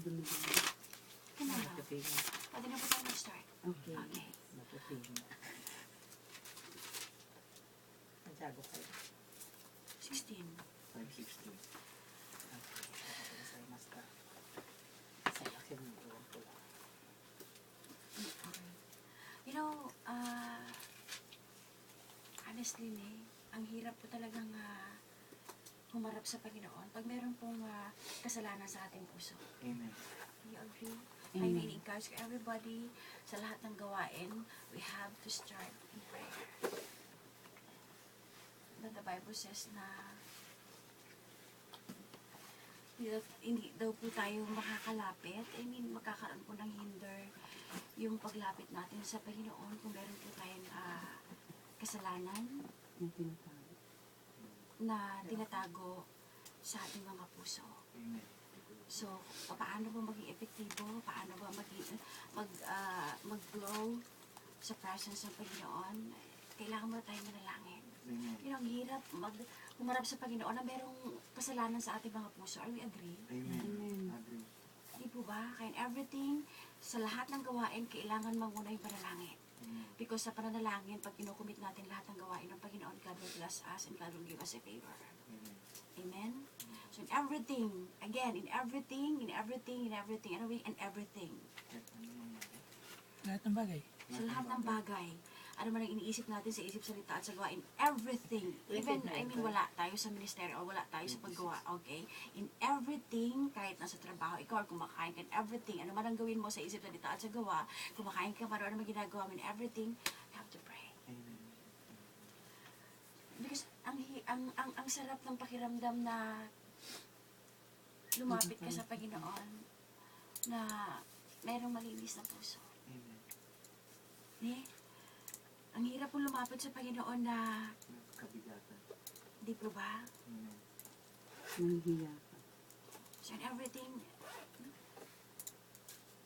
madumi-dumi. Kanala. Matapigin. Pwede na po tayo mag-start. Okay. Okay. Matapigin. Santiago 16. 5:16. You know, honestly, ang hirap po talagang humarap sa Panginoon pag meron pong kasalanan sa ating puso. Amen. You agree? Amen. I encourage everybody sa lahat ng gawain, we have to start in prayer. That the Bible says na hindi daw po tayo makakalapit. I mean, magkakaroon po ng hinder yung paglapit natin sa Panginoon kung meron po tayong kasalanan Yung tinatawag. na tinatago sa ating mga puso. Amen. So, paano ba maging epektibo? Paano ba mag-grow sa presence ng Panginoon? Kailangan mo tayong manalangin. Amen. Yun ang hirap humarap sa Panginoon na merong kasalanan sa ating mga puso. Are we agree? Amen. Amen. Agree. Di po ba? Kaya in everything, sa lahat ng gawain, kailangan manguna yung panalangin. Amen. Because sa pananalangin, pag kinukumit natin lahat ng gawain ng Panginoon, God will bless us and God will give us a favor. Amen. Amen? So in everything, again, in everything, and everything. Lahat ng bagay. Sa lahat ng bagay, ano man ang iniisip natin sa isip, salita at sa gawa, in everything, even, wala tayo sa ministeryo o wala tayo sa paggawa, okay? In everything, kahit nasa trabaho, ikaw, kumakain ka, in everything, ano man ang gawin mo sa isip, salita at sa gawa, kumakain ka, ano man ginagawa mo, in everything, you have to pray. Amen. Because ang sarap ng pakiramdam na lumapit ka sa Panginoon, na merong malinis na puso. Amen. Ang hirap pong lumapit sa Panginoon na, Kabigatan. di po ba? Amen. Nanghihiya ka. So in everything,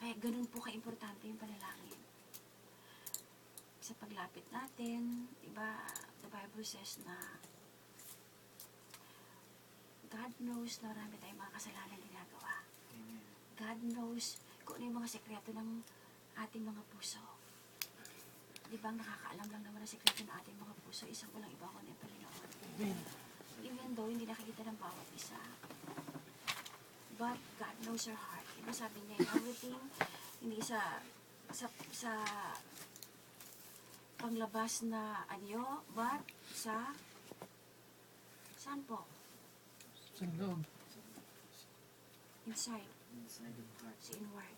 kaya ganun po ka-importante yung panalangin. Sa paglapit natin, diba, the Bible says na God knows na marami tayong mga kasalanan ginagawa. Amen. God knows kung ano yung mga sekreto ng ating mga puso. Di ba, nakakaalam lang naman ang sekreto ng ating mga puso, isang walang iba kundi ang Panginoon. Even though hindi nakikita ng bawat isa. But God knows our heart. Diba sabi niya, in everything, hindi sa panglabas na anyo, but saan po? Sa loob. Inside. Inside of heart. Sa inward.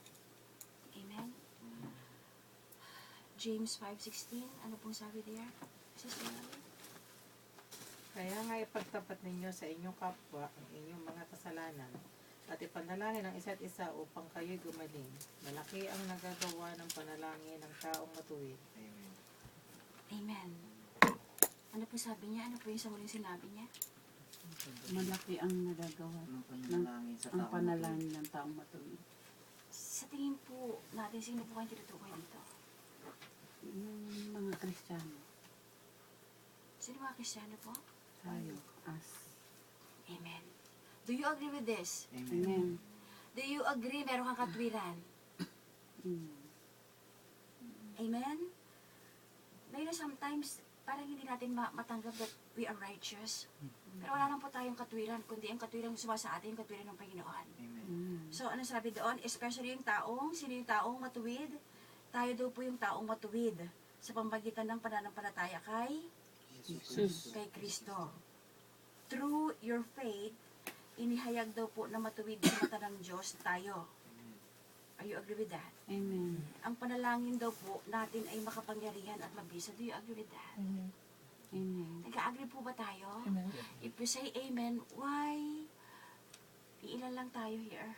Amen? James 5:16, ano pong sabi there? Sister Mary? Kaya nga ipagtapat ninyo sa inyong kapwa ang inyong mga kasalanan at ipanalangin ang isa't isa upang kayo'y gumaling. Malaki ang nagagawa ng panalangin ng taong matuwid. Amen. Amen. Ano po sabi niya? Ano po yung sa muling sinabi niya? Malaki ang nagagawa Ang panalangin sa ang taong panalangin ng taong matuwid. Sa tingin po natin, sino po kayo tinutukoy dito? Yung mga Kristiyano, Sino mga Kristiyano po? tayo, us. Amen. Do you agree with this? Amen. Do you agree meron kang katwiran? Amen. Amen? Dahil sometimes, parang hindi natin matanggap that we are righteous. Pero wala lang po tayong katwiran, kundi ang katwiran suma sa atin, yung katwiran ng Panginoon. Amen. Amen. So, ano sabi doon? Especially yung sino yung taong matuwid? Tayo daw po yung taong matuwid sa pamamagitan ng pananampalataya kay Jesus. Kristo. Through your faith, inihayag daw po na matuwid sa mata ng Diyos tayo. Are you agree with that? Amen. Ang panalangin daw po natin ay makapangyarihan at mabisa. Do you agree with that? Amen. Amen. Nag-agree po ba tayo? Amen. If you say amen, why? Iilan lang tayo here.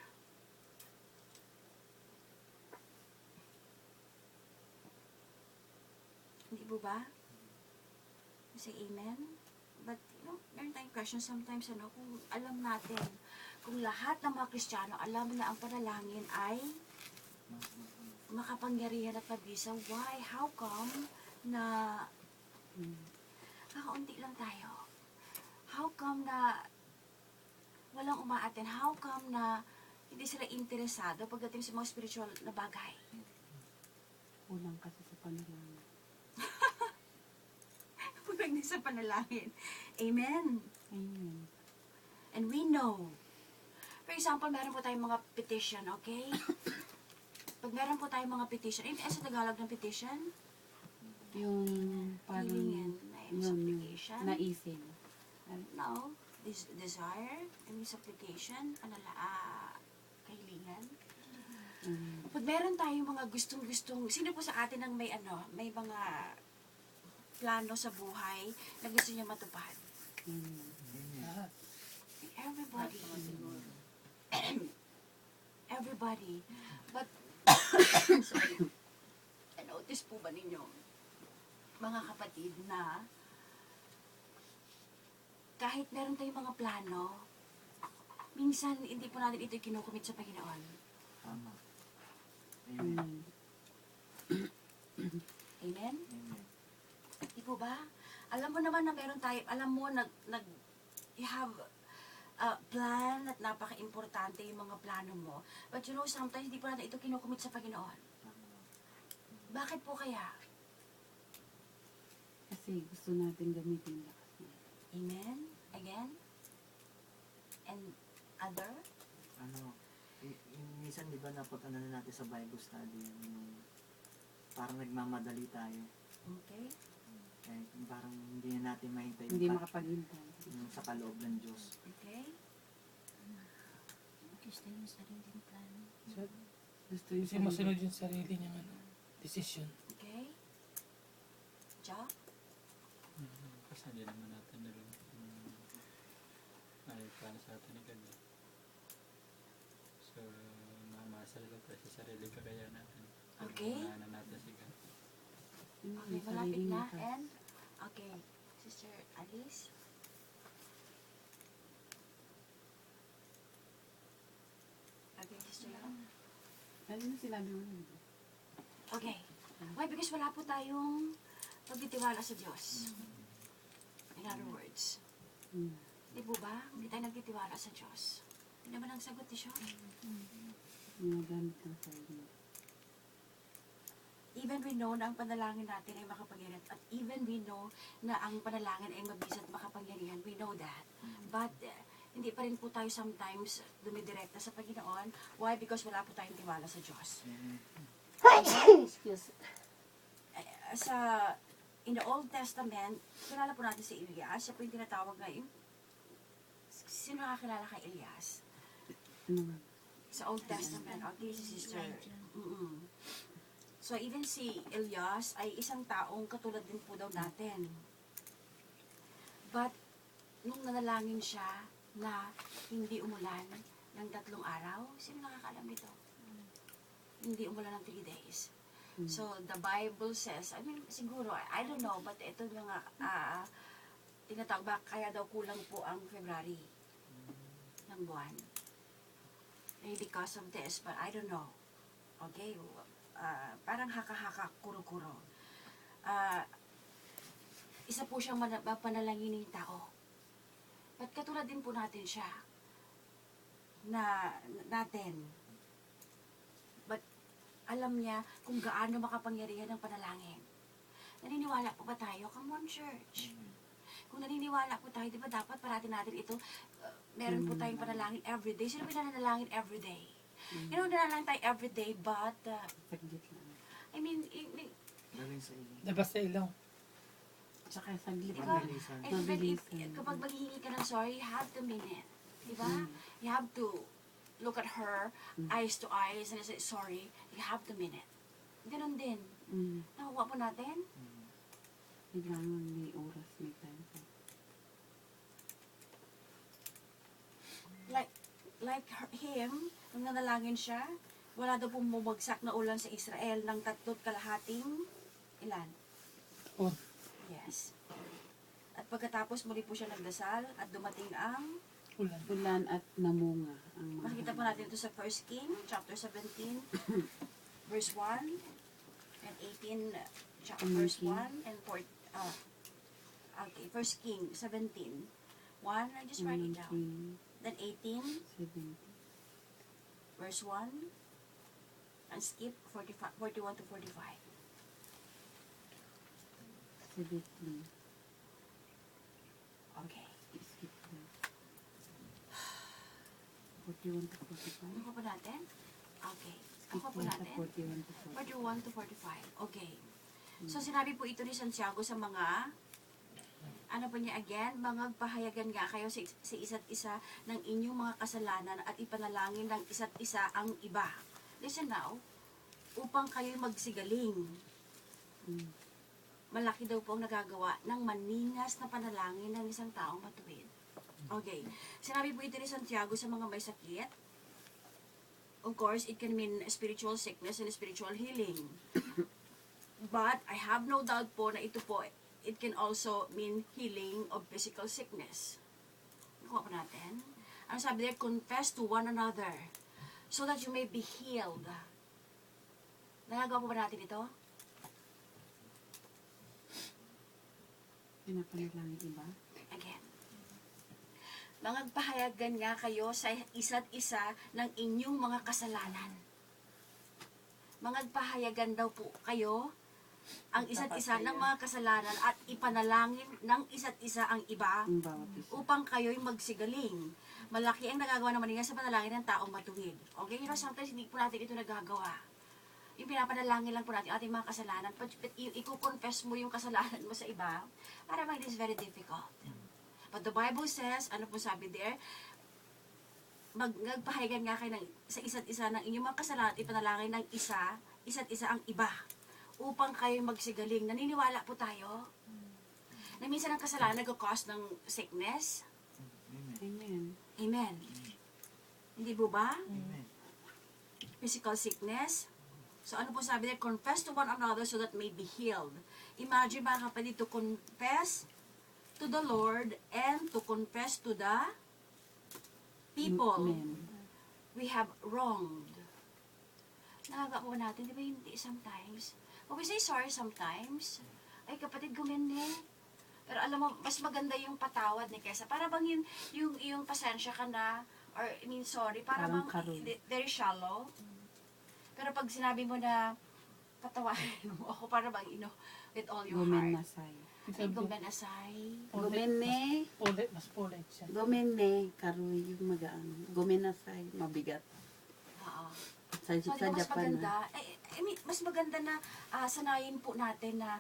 Hindi po ba? You say amen? But, meron tayong question sometimes, kung alam natin, kung lahat ng mga Kristiyano alam na ang panalangin ay makapangyarihan at mabisa, why? How come na kakaunti lang tayo? How come na walang umaaten? How come na Hindi sila interesado pagdating sa mga spiritual na bagay. Kulang kasi sa panalangin. Kulang din sa panalangin. Amen. Amen. And we know. For example, meron po tayong mga petition, okay? Pag meron po tayong mga petition, sa Tagalog ng petition, Yung parang, Hilingin na yung supplication. naisin. no, desire, and supplication, kahilingan. Pag meron tayong mga gustong-gustong, sino po sa atin ang may mga plano sa buhay na gusto niya matupad? Lahat. Everybody. Everybody. But, sorry. Notice po ba ninyo, mga kapatid, na kahit meron tayong mga plano, minsan hindi po natin ito kinukumit sa Panginoon. Tama. Amen. Amen? Amen. Di po ba? Alam mo naman na meron tayo, alam mo, you have a plan at napaka-importante yung mga plano mo. But you know, sometimes hindi po natin ito kinukumit sa Panginoon. Tama. Bakit po kaya? Kasi gusto natin gamitin yung lakas niya. Amen? Again? And other? Minsan di ba napag-ano na natin sa Bible study, yung parang nagmamadali tayo. Okay? Kaya parang hindi na natin mahintay Hindi yung makapaghintay. yung sa kaloob ng Diyos. Okay? Gusto yung sariling plano. So, Gusto yung kasi masunod yung sarili niyang decision. Okay? Ja? Kasi hindi naman natin alam ay paano sa atin ni God. So, mamasal ko tayo sa sarili kaya natin. Okay. Kailangan natin si God. Okay, malapit na. And, okay. Sister Alice? Okay, Sister Yolanda? Ano yung sinabi mo? Okay. Why? Because wala po tayong pagtitiwala sa Diyos. In other words. Di po ba? Hindi tayo nagtitiwala sa Diyos. Hindi naman ang sagot ni Sean. Ginagamit ng sarili. Even we know na ang panalangin natin ay makapangyarihan. At even we know na ang panalangin ay mabisa at makapangyarihan. We know that. But, hindi pa rin po tayo sometimes dumidirekta sa Panginoon. Why? Because wala po tayong tiwala sa Diyos. Excuse. In the Old Testament, kilala po natin si Elias. Siya po yung tinatawag na yung... Sino nakakilala kay Elias? Ano nga? Sa Old Testament. Okay, si Sister. So, even si Elias ay isang taong katulad din po daw natin. But, nung nanalangin siya na hindi umulan ng 3 araw, sino nakakaalam nito? Hindi umulan ng 3 days. So, the Bible says, I mean, siguro, I don't know, but ito yung tinatawag ba, kaya daw kulang po ang February ng buwan. Maybe because of this, but I don't know. Okay? Parang haka-haka, kuro-kuro. Isa po siyang panalangin ng tao. But katulad din po natin siya, natin. But alam niya kung gaano makapangyarihan ang panalangin. Naniniwala po ba tayo? Come on, church. Kung naniniwala po tayo, di ba dapat parati natin ito, meron po tayong panalangin everyday. Sino pinanalangin everyday? You know, nanalangin tayo everyday, but, Saglit lang. I mean, Galing sa iyo. Diba sa ilaw? Tsaka saglit Di lang. ba? Mabilisan. And even if, Mabilisan. kapag maghihingi ka ng sorry, you have to mean it. Di ba? You have to look at her, eyes to eyes, and say, sorry, you have to mean it. Ganon din. Nakuha po natin? Kailangan may oras, may time. Him, nung nanalangin siya, wala daw pong bumagsak na ulan sa Israel ng 3.5 ilan? Oh. Yes. At pagkatapos muli po siya nagdasal at dumating ang Ulan. Ulan at namunga. Ang makikita po natin ito sa 1 King, chapter 17, verse 1, and 18, verse 1, and 4, okay, 1 King, 17, 1, I just write it down. Then 18, 70. verse 1, and skip 41 to 45. 17. Okay. Skip na. 41 to 45. Ano po natin? Okay. Skip Ako po na sa natin. 41 to 45. 41 to 45. Okay. So, sinabi po ito ni Santiago sa mga, ano po niya again, mga pahayagan nga kayo sa isa't isa ng inyong mga kasalanan at ipanalangin ng isa't isa ang iba. Listen now, upang kayo'y magsigaling. Mm. Malaki daw po ang nagagawa ng maningas na panalangin ng isang taong matuwid. Okay. Sinabi po ito ni Santiago sa mga may sakit. Of course, it can mean spiritual sickness and spiritual healing. But I have no doubt po na ito po, it can also mean healing of physical sickness. Nakuha po natin. Ano sabi there? Confess to one another so that you may be healed. Nagagawa po ba natin ito? Pinapanalangin iba. Again. Mangagpahayagan nga kayo sa isa't isa ng inyong mga kasalanan. Mangagpahayagan daw po kayo ang isa't isa ng mga kasalanan at ipanalangin ng isa't isa ang iba Ang bawat isa. upang kayo'y magsigaling. Malaki ang nagagawa ng maningas sa panalangin ng taong matuwid. Okay? You know, sometimes hindi po natin ito nagagawa. Yung pinapanalangin lang po natin ating mga kasalanan, but i-confess mo yung kasalanan mo sa iba, para it is very difficult. But the Bible says, ano po sabi there, magpahayagan nga kayo sa isa't isa ng inyong mga kasalanan at ipanalangin ng isa't isa ang iba upang kayo magsigaling. Naniniwala po tayo na minsan ang kasalanan nag-cause ng sickness. Amen. Amen. Hindi po ba? Amen. Physical sickness. So ano po sabi there? Confess to one another so that may be healed. Imagine mga kapatid, to confess to the Lord and to confess to the people Amen. we have wronged. Nakaka po natin, di ba hindi sometimes? When we say sorry sometimes, ay kapatid, gumende. Pero alam mo, mas maganda yung patawad ni kesa. Para bang yung pasensya ka na, or I mean sorry, para Parang bang karun. very shallow. Pero pag sinabi mo na patawarin mo ako, para bang with all your Gumen heart. nasay. Ay, gumenasay. Gumene. Mas polite siya. Gumene. Karoy yung magaan. Gumenasay. Mabigat. Oo. Sa, So, sa di ba mas Japan maganda, I mean, mas maganda na sanayin po natin na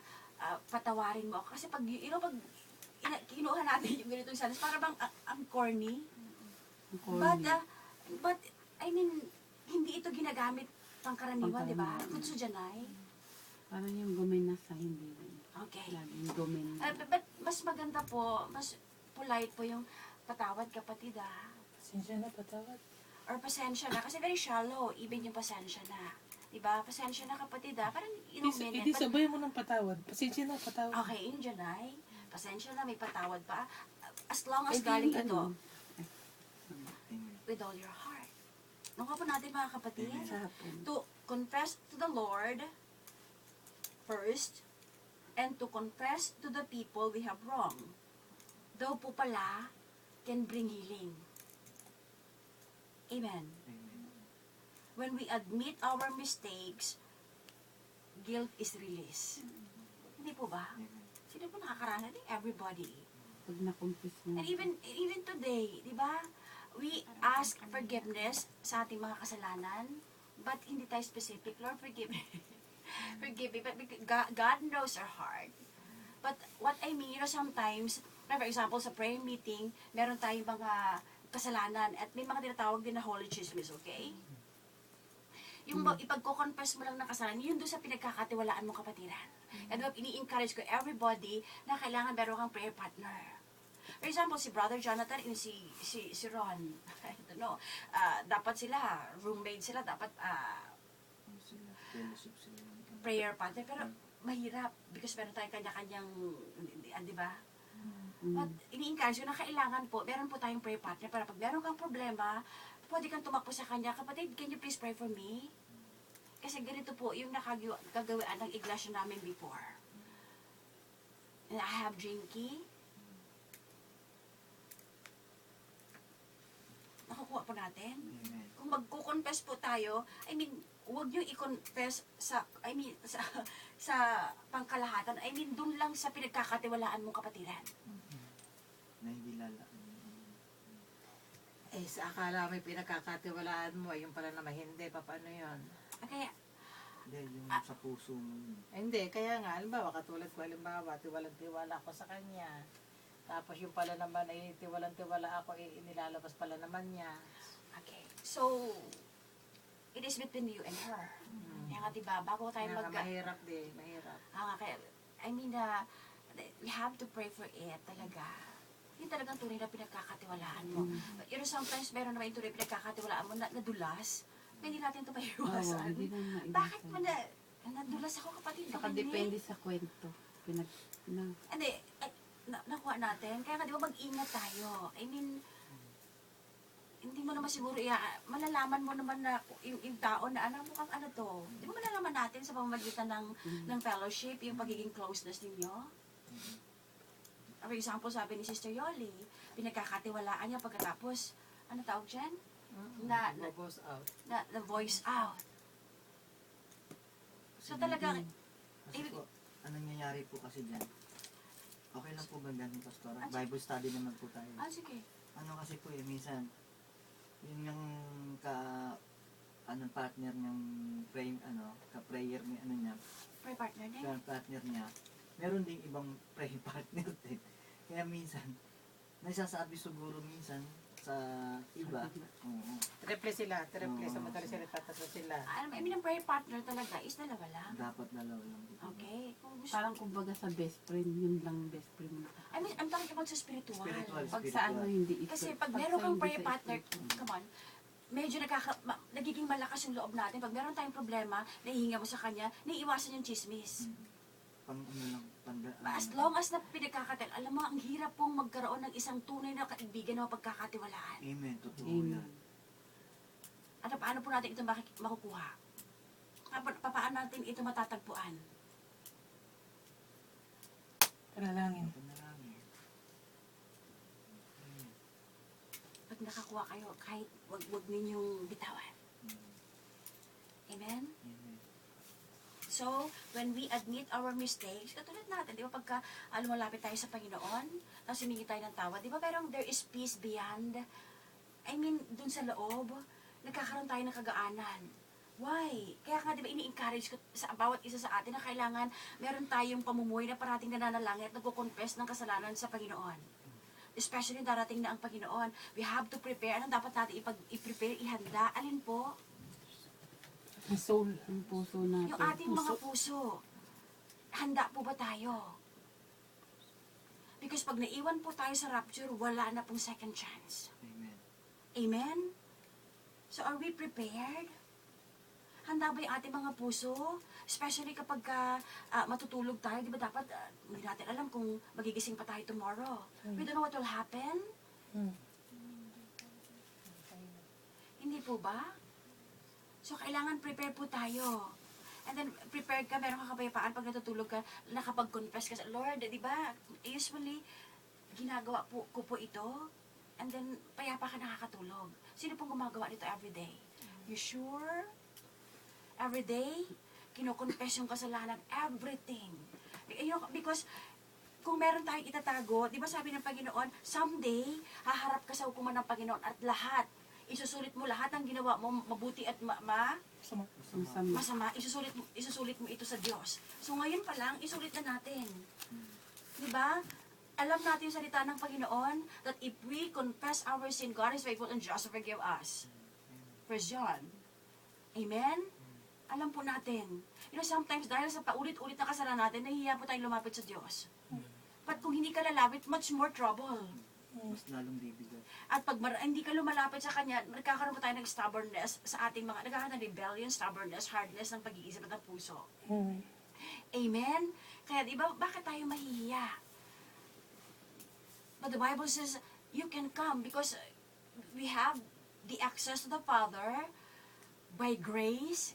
patawarin mo ako. Kasi pag, pag kinuha natin yung ganitong salas, para bang ang corny. na. But, I mean, hindi ito ginagamit pangkaraniwan, di ba? Pangkaraniwan. Kutsujanay. Parang yung gumenasay. Hindi rin. Okay. Laging gumen. But mas maganda po, mas polite po yung patawad kapatid Pasensya na, patawad. or pasensya na. Kasi very shallow, even yung pasensya na. Diba? Pasensya na kapatid Parang Hindi minute. sabay mo ng patawad. Pasensya na, patawad. Okay, yun dyan ay. Pasensya na, may patawad pa. As long as Eh, galing di, ito ano, Amen. with all your heart. Nakuha po natin mga kapatid. Sa hapon. To confess to the Lord first and to confess to the people we have wronged. Daw po pala can bring healing. Amen. Amen. When we admit our mistakes, guilt is released. Hindi po ba? Amen. Sino po nakakaranas? I think everybody. Pag na-confess mo. And even today, di ba? We ask forgiveness sa ating mga kasalanan, but hindi tayo specific. Lord, forgive me. Forgive me. But God knows our heart. But what I mean, sometimes, for example, sa prayer meeting, meron tayong mga kasalanan at may mga tinatawag din na holy chismis, okay? Yung ipagko-confess mo lang ng kasalanan, yun doon sa pinagkakatiwalaan mo kapatiran. And ini-encourage ko everybody na kailangan meron kang prayer partner. For example, si Brother Jonathan and si Ron, I don't know, dapat sila, roommate sila, dapat Fellowship sila. prayer partner. Pero mahirap because meron tayong kanya-kanyang, di ba? But ini-encourage ko na kailangan po, meron po tayong prayer partner para pag meron kang problema, pwede kang tumakbo sa kanya, kapatid, can you please pray for me? Kasi ganito po yung nakagawian ng iglesia namin before. And I have Jinky. Nakukuha po natin. natin. Amen. Kung magko-confess po tayo, I mean, huwag niyo i-confess sa sa pangkalahatan. I mean, dun lang sa pinagkakatiwalaan mong kapatiran. Na hindi lala. Eh, sa akala may pinagkakatiwalaan mo, yung pala naman hindi, paano yun? Kaya, Hindi, yung sa puso mo yun. Eh, hindi, kaya nga, halimbawa, katulad ko, halimbawa, tiwalang-tiwala ako sa kanya. Tapos yung pala naman ay tiwalang-tiwala ako, eh, inilalabas pala naman niya. okay. So, it is between you and her. Kaya nga, diba, bago tayo Kaya nga, mahirap din, mahirap. Kaya, I mean, you have to pray for it talaga. Yun talagang tunay na pinagkakatiwalaan mo. But, you know, sometimes meron naman yung tunay na pinagkakatiwalaan mo na nadulas. Hindi natin ito Oo, maiwasan. hindi na maiwasan. Bakit mo nadulas ako kapatid? Nakadepende sa kwento. Hindi, nakuha natin. Kaya nga, di ba, mag-ingat tayo. I mean, hindi mo naman siguro, malalaman mo naman na yung tao na, mukhang ano to. Di ba malalaman natin sa pamamagitan ng fellowship, yung pagiging closeness ninyo? For example, sabi ni Sister Yoli, pinagkakatiwalaan niya pagkatapos, ano tawag dyan? Na Goes out. na voice out. So talagang, Kasi po, ang nangyayari po kasi dyan, okay lang po ba ganun, Pastora? Ah, Bible study naman po tayo. sige. Ano kasi po minsan, yun yung partner niyang ka-prayer ni niya, Pray partner din. partner niya, meron ding ibang pray partner din. Kaya minsan, nagsasabi siguro minsan sa iba, oo, Triple sila, triple. Oo. Sa madali sila, tatlo sila. I mean, ang prayer partner talaga is dalawa lang. dapat dalawa lang. Okay? Kung gusto, Parang kumbaga sa best friend, yun lang best friend mo. I mean, ang talking about sa spiritual. Spiritual. Pag sa ano, hindi ito. Kasi pag Pag meron sa kang hindi prayer sa partner, spiritual. come on, medyo nagiging malakas yung loob natin. Pag meron tayong problema, nahihinga mo sa kanya, naiiwasan yung chismis. Pang lang, As long as na pinagkakatil, alam mo, ang hirap pong magkaroon ng isang tunay na kaibigan na mapagkakatiwalaan. Amen, totoo Amen. yan. At paano po natin ito makukuha? Paano natin ito matatagpuan? Panalangin. Panalangin. Pag nakakuha kayo, kahit wag ninyong bitawan. Amen? Amen. So, when we admit our mistakes, katulad natin, di ba, pagka lumalapit tayo sa Panginoon, tapos humingi tayo ng tawad, di ba, pero there is peace beyond, I mean, dun sa loob, nagkakaroon tayo ng kagaanan. Why? Kaya nga, di ba, ini-encourage ko sa bawat isa sa atin na kailangan meron tayong pamumuhay na parating nananalangin at nagko-confess ng kasalanan sa Panginoon. Especially darating na ang Panginoon. We have to prepare. Anong dapat natin i-prepare, ihanda? Alin po? Ang soul. Yung puso natin. Yung ating mga puso. Handa po ba tayo? Because pag naiwan po tayo sa rapture, wala na pong second chance. Amen. Amen? So are we prepared? Handa ba yung ating mga puso? Especially kapag matutulog tayo, di ba dapat, hindi natin alam kung magigising pa tayo tomorrow. We don't know what will happen. Hindi po ba? So, kailangan prepare po tayo. And then, prepared ka, meron ka kapayapaan pag natutulog ka, nakapag-confess ka sa Lord, di ba? Usually, ginagawa ko po ito, and then, payapa ka nakakatulog. Sino pong gumagawa nito everyday? You sure? Everyday, kino-confess yung kasalanan, everything. Because, kung meron tayong itatago, di ba sabi ng Panginoon, someday, haharap ka sa hukuman ng Panginoon at lahat, isusulit mo lahat ng ginawa mo, mabuti at Sama. masama, isusulit mo ito sa Diyos. So ngayon pa lang, isulit na natin. Di ba? Alam natin yung salita ng Panginoon that if we confess our sin, God is faithful and just to forgive us. 1 John. Amen? Alam po natin. You know, sometimes dahil sa paulit-ulit na kasalanan natin, nahihiya po tayong lumapit sa Diyos. But kung hindi ka lalapit, much more trouble. Mas lalong bibigat. At pag hindi ka lumalapit sa Kanya, nagkakaroon po tayo ng stubbornness sa ating nagkakaroon ng rebellion, stubbornness, hardness ng pag-iisip at ng puso. Amen? Kaya di ba, bakit tayo mahihiya? But the Bible says, you can come because we have the access to the Father by grace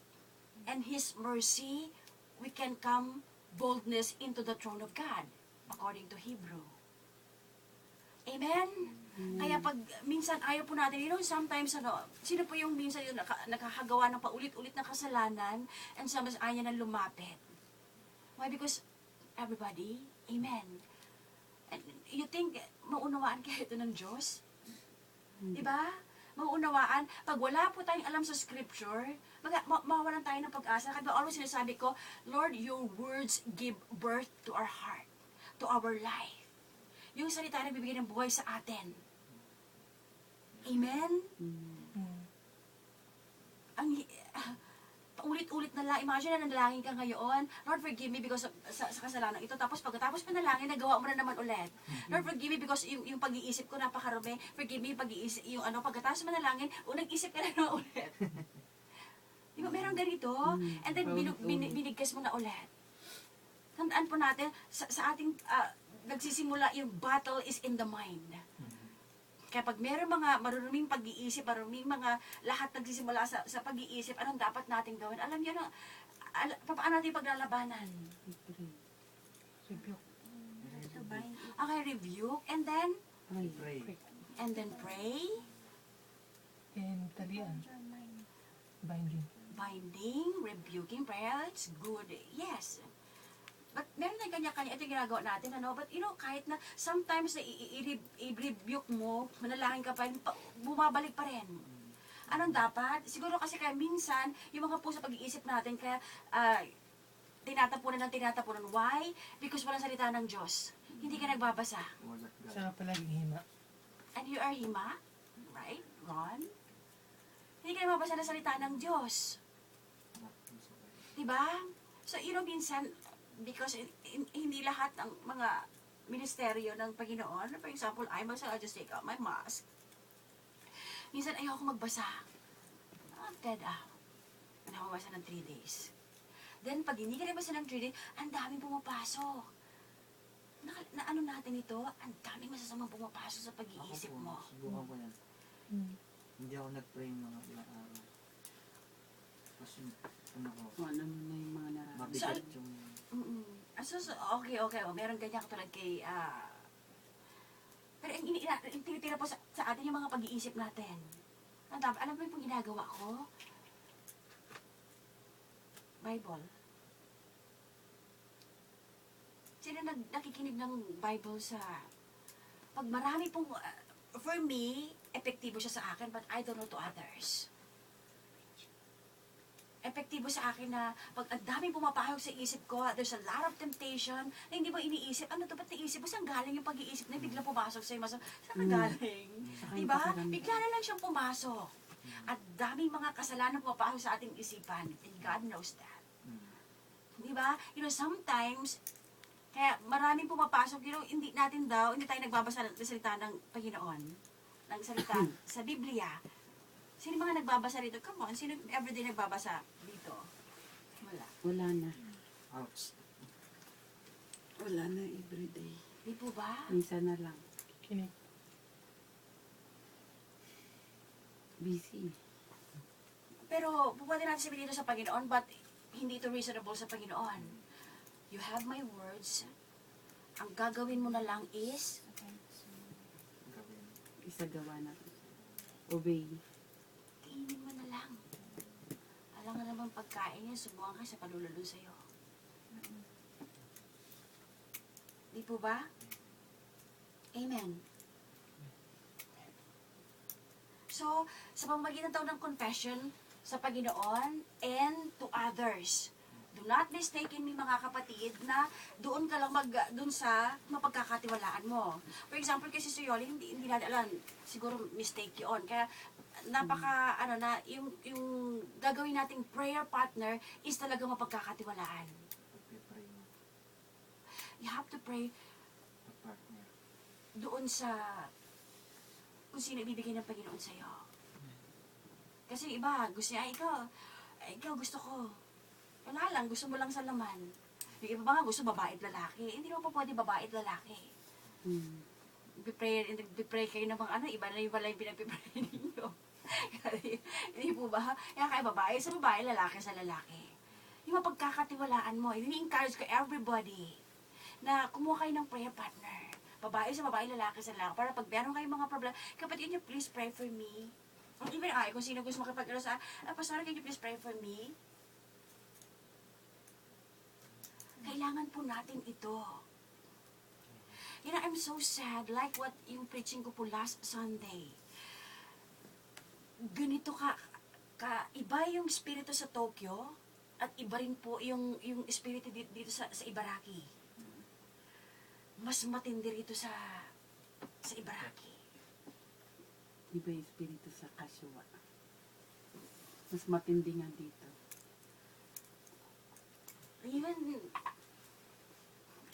and His mercy. We can come boldness into the throne of God, according to Hebrew. Amen? Kaya pag minsan ayaw po natin, sometimes sino po yung minsan yung nakakagawa ng paulit-ulit na kasalanan and sometimes ayaw nang lumapit. Why? Because everybody, amen. And you think, maunawaan kaya ito ng Diyos? Diba? Maunawaan. Pag wala po tayong alam sa scripture, mawawalan tayo ng pag-asa. Kaya always sinasabi ko, Lord, your words give birth to our heart, to our life. Yung salita na bibigyan ng buhay sa atin. Amen? Ang paulit-ulit na lang. Imagine na nanalangin ka ngayon, Lord, forgive me because sa kasalanan ito. Tapos pagkatapos panalangin, nagawa mo na naman ulit. Lord, forgive me because yung pag-iisip ko napakarumi. Forgive me pag-iisip, pagkatapos manalangin, nag-isip ka na naman ulit. Di ba, meron ganito? And then, binigkas mo na ulit. Tandaan po natin, sa ating, nagsisimula, yung battle is in the mind. Kaya pag meron mga marunuming pag-iisip, marunuming mga lahat nagsisimula sa pag-iisip, anong dapat natin gawin? Alam niyo na, paano natin paglalabanan? Rebuke. Okay, rebuke, and then Pray. pray, And talian. Binding. binding, rebuking, prayer, it's good. Yes. But meron tayong kanya-kanya, ito yung ginagawa natin, But kahit na sometimes na i-rebuke mo, manalangin ka pa rin, bumabalik pa rin. Anong dapat? Siguro kasi kaya minsan, yung mga puso pag-iisip natin, kaya tinatapunan. Why? Because walang salita ng Diyos. Hindi ka nagbabasa. Word of God. Siya palaging hima. And you are hima? Right? Ron? Hindi ka nagbabasa ng salita ng Diyos. Diba? So, minsan, because hindi lahat ng mga ministeryo ng Panginoon, for example, I myself, I just take out my mask. Minsan, ayoko magbasa. Dead out. Hindi ako magbasa ng 3 days. Then, pag hindi ka nagbasa ng 3 days, ang daming pumapasok. Ano natin ito? Ang daming masasamang pumapasok sa pag-iisip mo. Subukan ko yan. Hindi ako nag-pray ng mga ilang araw. Kasi, Kung ano mo na yung mga nararamdaman. mabigat yung... So, okay. Meron ganyan katulad kay... pero yung tinitira po sa atin yung mga pag-iisip natin. Alam mo yung ginagawa ko? Bible. Sino nakikinig ng Bible sa... Pag marami pong... for me, epektibo siya sa akin, but I don't know to others. Epektibo sa akin na pag ang daming pumapahog sa isip ko, there's a lot of temptation na hindi mo iniisip, ano to, ba't naisip mo? Saan galing yung pag-iisip na bigla pumasok sa'yo? Saan ka galing? Saka yung Diba? pakiramdam. Bigla na lang siyang pumasok. At daming mga kasalanan pumapahog sa ating isipan. And God knows that. Diba? Sometimes, kaya maraming pumapasok, hindi tayo nagbabasa ng salita ng Panginoon. Ng salita sa Biblia. Sino mga nagbabasa rito? Come on, sino everyday nagbabasa dito? Wala. Wala na. Ouch. Wala na everyday. Di po ba? Minsan na lang. Kinig. Busy. Pero, pwede natin sabihin dito sa Panginoon, but hindi ito reasonable sa Panginoon. You have my words. Ang gagawin mo na lang is, Gawin. Isagawa na. Obey. kainin mo na lang. Alam nga naman pagkain niya, subukan ka sa palulalo sa'yo. Di po ba? Amen. So, sa pamamagitan ng confession sa Panginoon and to others, do not mistaken me mga kapatid na doon ka lang doon sa mapagkakatiwalaan mo. For example, kasi si Yoli, hindi natin alam, siguro mistake yun. Kaya yung gagawin nating prayer partner is talaga mapagkakatiwalaan. Pag-pray mo. You have to pray Pag-partner. doon sa kung sino ibibigay ng Panginoon sa'yo. Kasi iba, gusto niya, ikaw gusto ko. Wala lang, gusto mo lang sa laman. Yung iba ba nga gusto babae at lalaki. Hindi naman pa pwede babae at lalaki. Pipray kayo ng mga iba na yung pala yung pinagpipray ninyo. Hindi po ba? Kaya kaya babae sa babae, lalaki sa lalaki. Yung mapagkakatiwalaan mo, ini-encourage ko everybody na kumuha kayo ng prayer partner. babae sa babae, lalaki sa lalaki. Para pag meron kayong mga problema, kapatid niyo, please pray for me. Or even kung sino gusto makipag-ano sa, Pastor, can you please pray for me? Kailangan po natin ito. You know, I'm so sad, like what yung preaching ko po last Sunday. Ganito iba yung espiritu sa Tokyo, at iba rin po yung espiritu dito sa Ibaraki. Mas matindi rito sa Ibaraki. Iba yung espiritu sa Kashiwa. Mas matindi nga dito. Even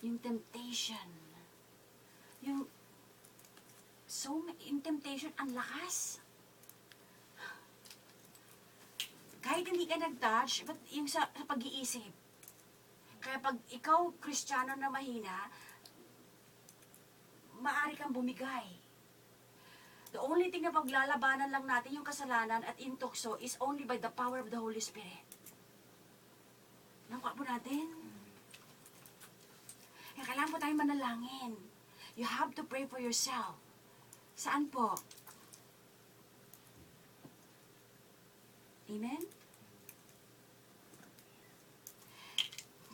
yung temptation, yung temptation, ang lakas. Kahit hindi ka nag-touch, but yung sa pag-iisip. Kaya pag ikaw, Kristiyano na mahina, maaari kang bumigay. The only thing na paglalabanan lang natin yung kasalanan at yung tukso is only by the power of the Holy Spirit. Nakuha po natin? Kaya kailangan po tayong manalangin. You have to pray for yourself. Saan po? Amen?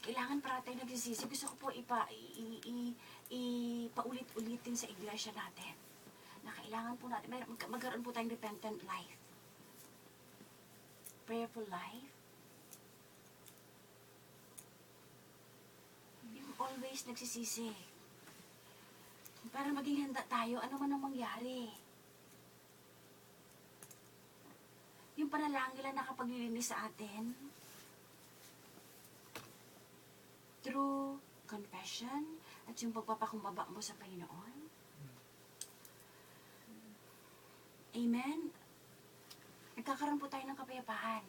Kailangan para tayo nagsisisi. Gusto ko po ipaulit-ulitin sa iglesia natin na kailangan po natin, magkaroon po tayong repentant life. Prayerful life. Yung always nagsisisi. Para maging handa tayo, ano man ang mangyari. Yung panalangin lang nakapaglilinis sa atin through confession at yung pagpapakumbaba mo sa Panginoon. Amen? Nagkakaroon po tayo ng kapayapaan.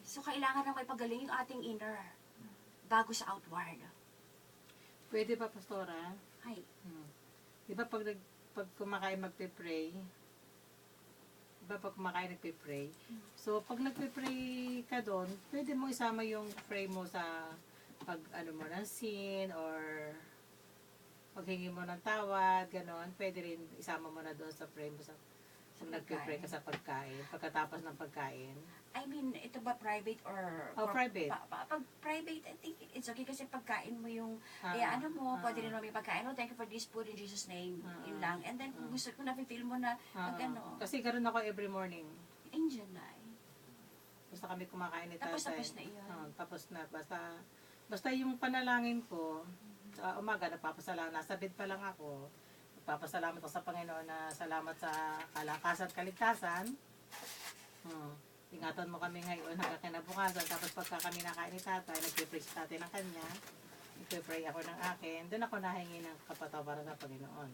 So, kailangan na may pagaling yung ating inner bago sa outward. Pwede ba, Pastora? Ay, Di ba pag kumakain magpe-pray, nagpe-pray. So, pag nagpe-pray ka doon, pwede mo isama yung pray mo sa pag mo ng sin or paghingi mo ng tawad, ganon. Pwede rin isama mo na doon sa pray mo sa nagpe-pray ka sa pagkain, pagkatapos ng pagkain. I mean, ito ba private or... Private. Pag private, I think it's okay kasi pagkain mo yung... pwede rin mo may pagkain. Oh, thank you for this food in Jesus' name. Yun lang. And then, kung gusto ko na-feel mo na, Kasi ganoon ako every morning. angel na eh. Basta kami kumakain ni tatay. Tapos na iyon. Tapos na. Basta yung panalangin ko, sa umaga, nagpapasalamat. Nasa bed pa lang ako. Nagpapasalamat ako sa Panginoon na salamat sa kalakasan at kaligtasan. Ingatan mo kami ngayon hanggang kinabukasan. Tapos pagka kami nakain ni tatay, nagpe-pray si tatay ng kanya. Nagpe-pray ako ng akin. Doon ako nahingi ng kapatawaran sa Panginoon.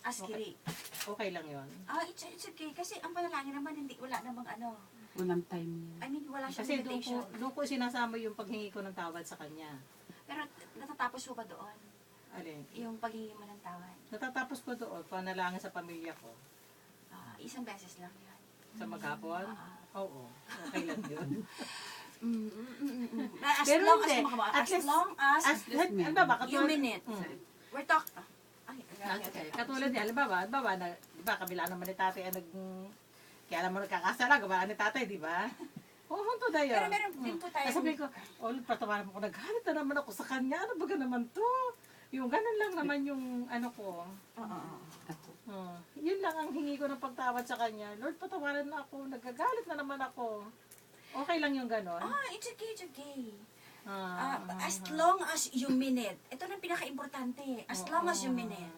Askiri. Okay lang yon. It's okay. Kasi ang panalangin naman, wala namang ano. Walang time yun. I mean, wala siyang Kasi limitation. doon ko sinasama yung paghingi ko ng tawad sa kanya. Pero natatapos mo ba doon? Alin? Yung paghingi mo ng tawad? Natatapos ko doon, panalangin sa pamilya ko. Isang beses lang yun. Sa maghapon? Oo. Okay lang yun. As Pero long hindi. as, as long as, Ano ba? you minute. We're talking. Katulad niya, halimbawa, kabila naman ni tatay, kaya naman nagkakasala, gawa ni tatay, di ba? Hunto na yun. Pero meron din po tayo. Sabi ko, patawanan mo ko, naghalit na naman ako sa kanya, ano ba naman to? Yung ganun lang naman yung ano ko. Yun lang ang hingi ko ng pagtawad sa kanya. Lord, patawaran na ako, nagagalit na naman ako. Okay lang yung ganon. It's okay, it's okay. As long as you mean it. Ito na pinaka-importante. As long as you mean it.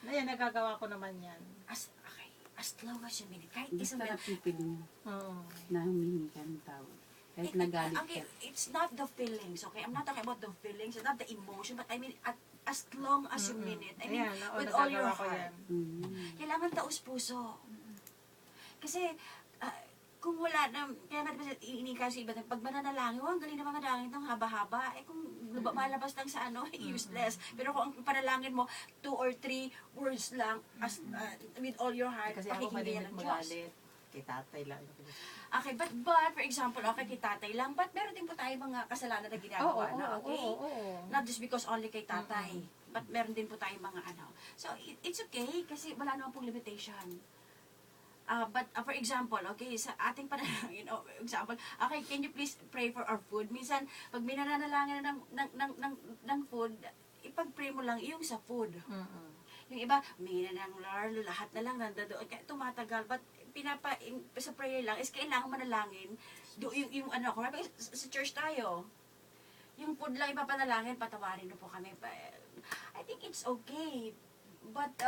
Ayan, nagagawa ko naman yan. Okay. As long as you mean it. Kahit Basta isang napipiling Oo. na humingi ka ng tawad. Kahit nagalit Okay, ka. it's not the feelings, okay? I'm not talking about the feelings, it's not the emotion, but I mean, as long as you mean it. I mean, Ayan, with all your nagagawa ko heart. yan. Kailangan taos puso. Kasi, kung wala na, kaya nga diba iniikaw sa iba, pag mananalangin, ang galing na mga dalangin itong haba-haba, kung malabas lang sa useless. Pero kung ang panalangin mo, 2 or 3 words lang, with all your heart, Kasi ako pakikinig malimit ng Diyos. magalit. Kay tatay lang. Okay, but for example, okay, kay tatay lang, but meron din po tayo mga kasalanan na ginagawa na, okay? Oo. Not just because only kay tatay. but meron din po tayong mga ano. So, it's okay kasi wala naman pong limitation. But for example, okay, sa ating panalangin, example, okay, can you please pray for our food? Minsan, pag minanalangin ng food, ipag-pray mo lang yung sa food. Yung iba, humingi na ng Lord, lahat na lang nandoon. Kaya tumatagal. But sa prayer lang, is kailangan manalangin. Yung ano, sa church tayo, yung food lang ipapanalangin, patawarin na po kami. I think it's okay. But,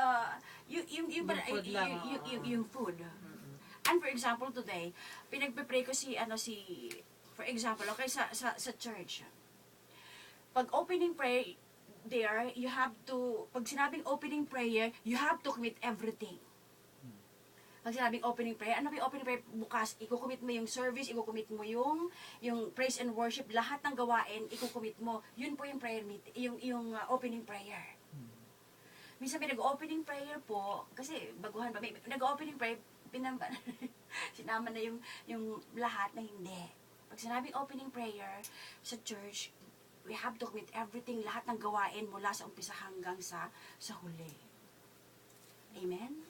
yung food. And for example, today, pinagpe-pray ko for example, okay, sa church. Pag opening prayer, there, you have to, pag sinabing opening prayer, you have to commit everything. Pag sinabing opening prayer, ano ba yung opening prayer? Bukas, ikukumit mo yung service, ikukumit mo yung praise and worship, lahat ng gawain, ikukumit mo. Yun po yung prayer meeting, yung opening prayer. Minsan may nag-opening prayer po, kasi baguhan pa, may nag-opening prayer, sinama na yung lahat na hindi. Pag sinabing opening prayer sa church, we have to commit everything, lahat ng gawain mula sa umpisa hanggang sa huli. Amen?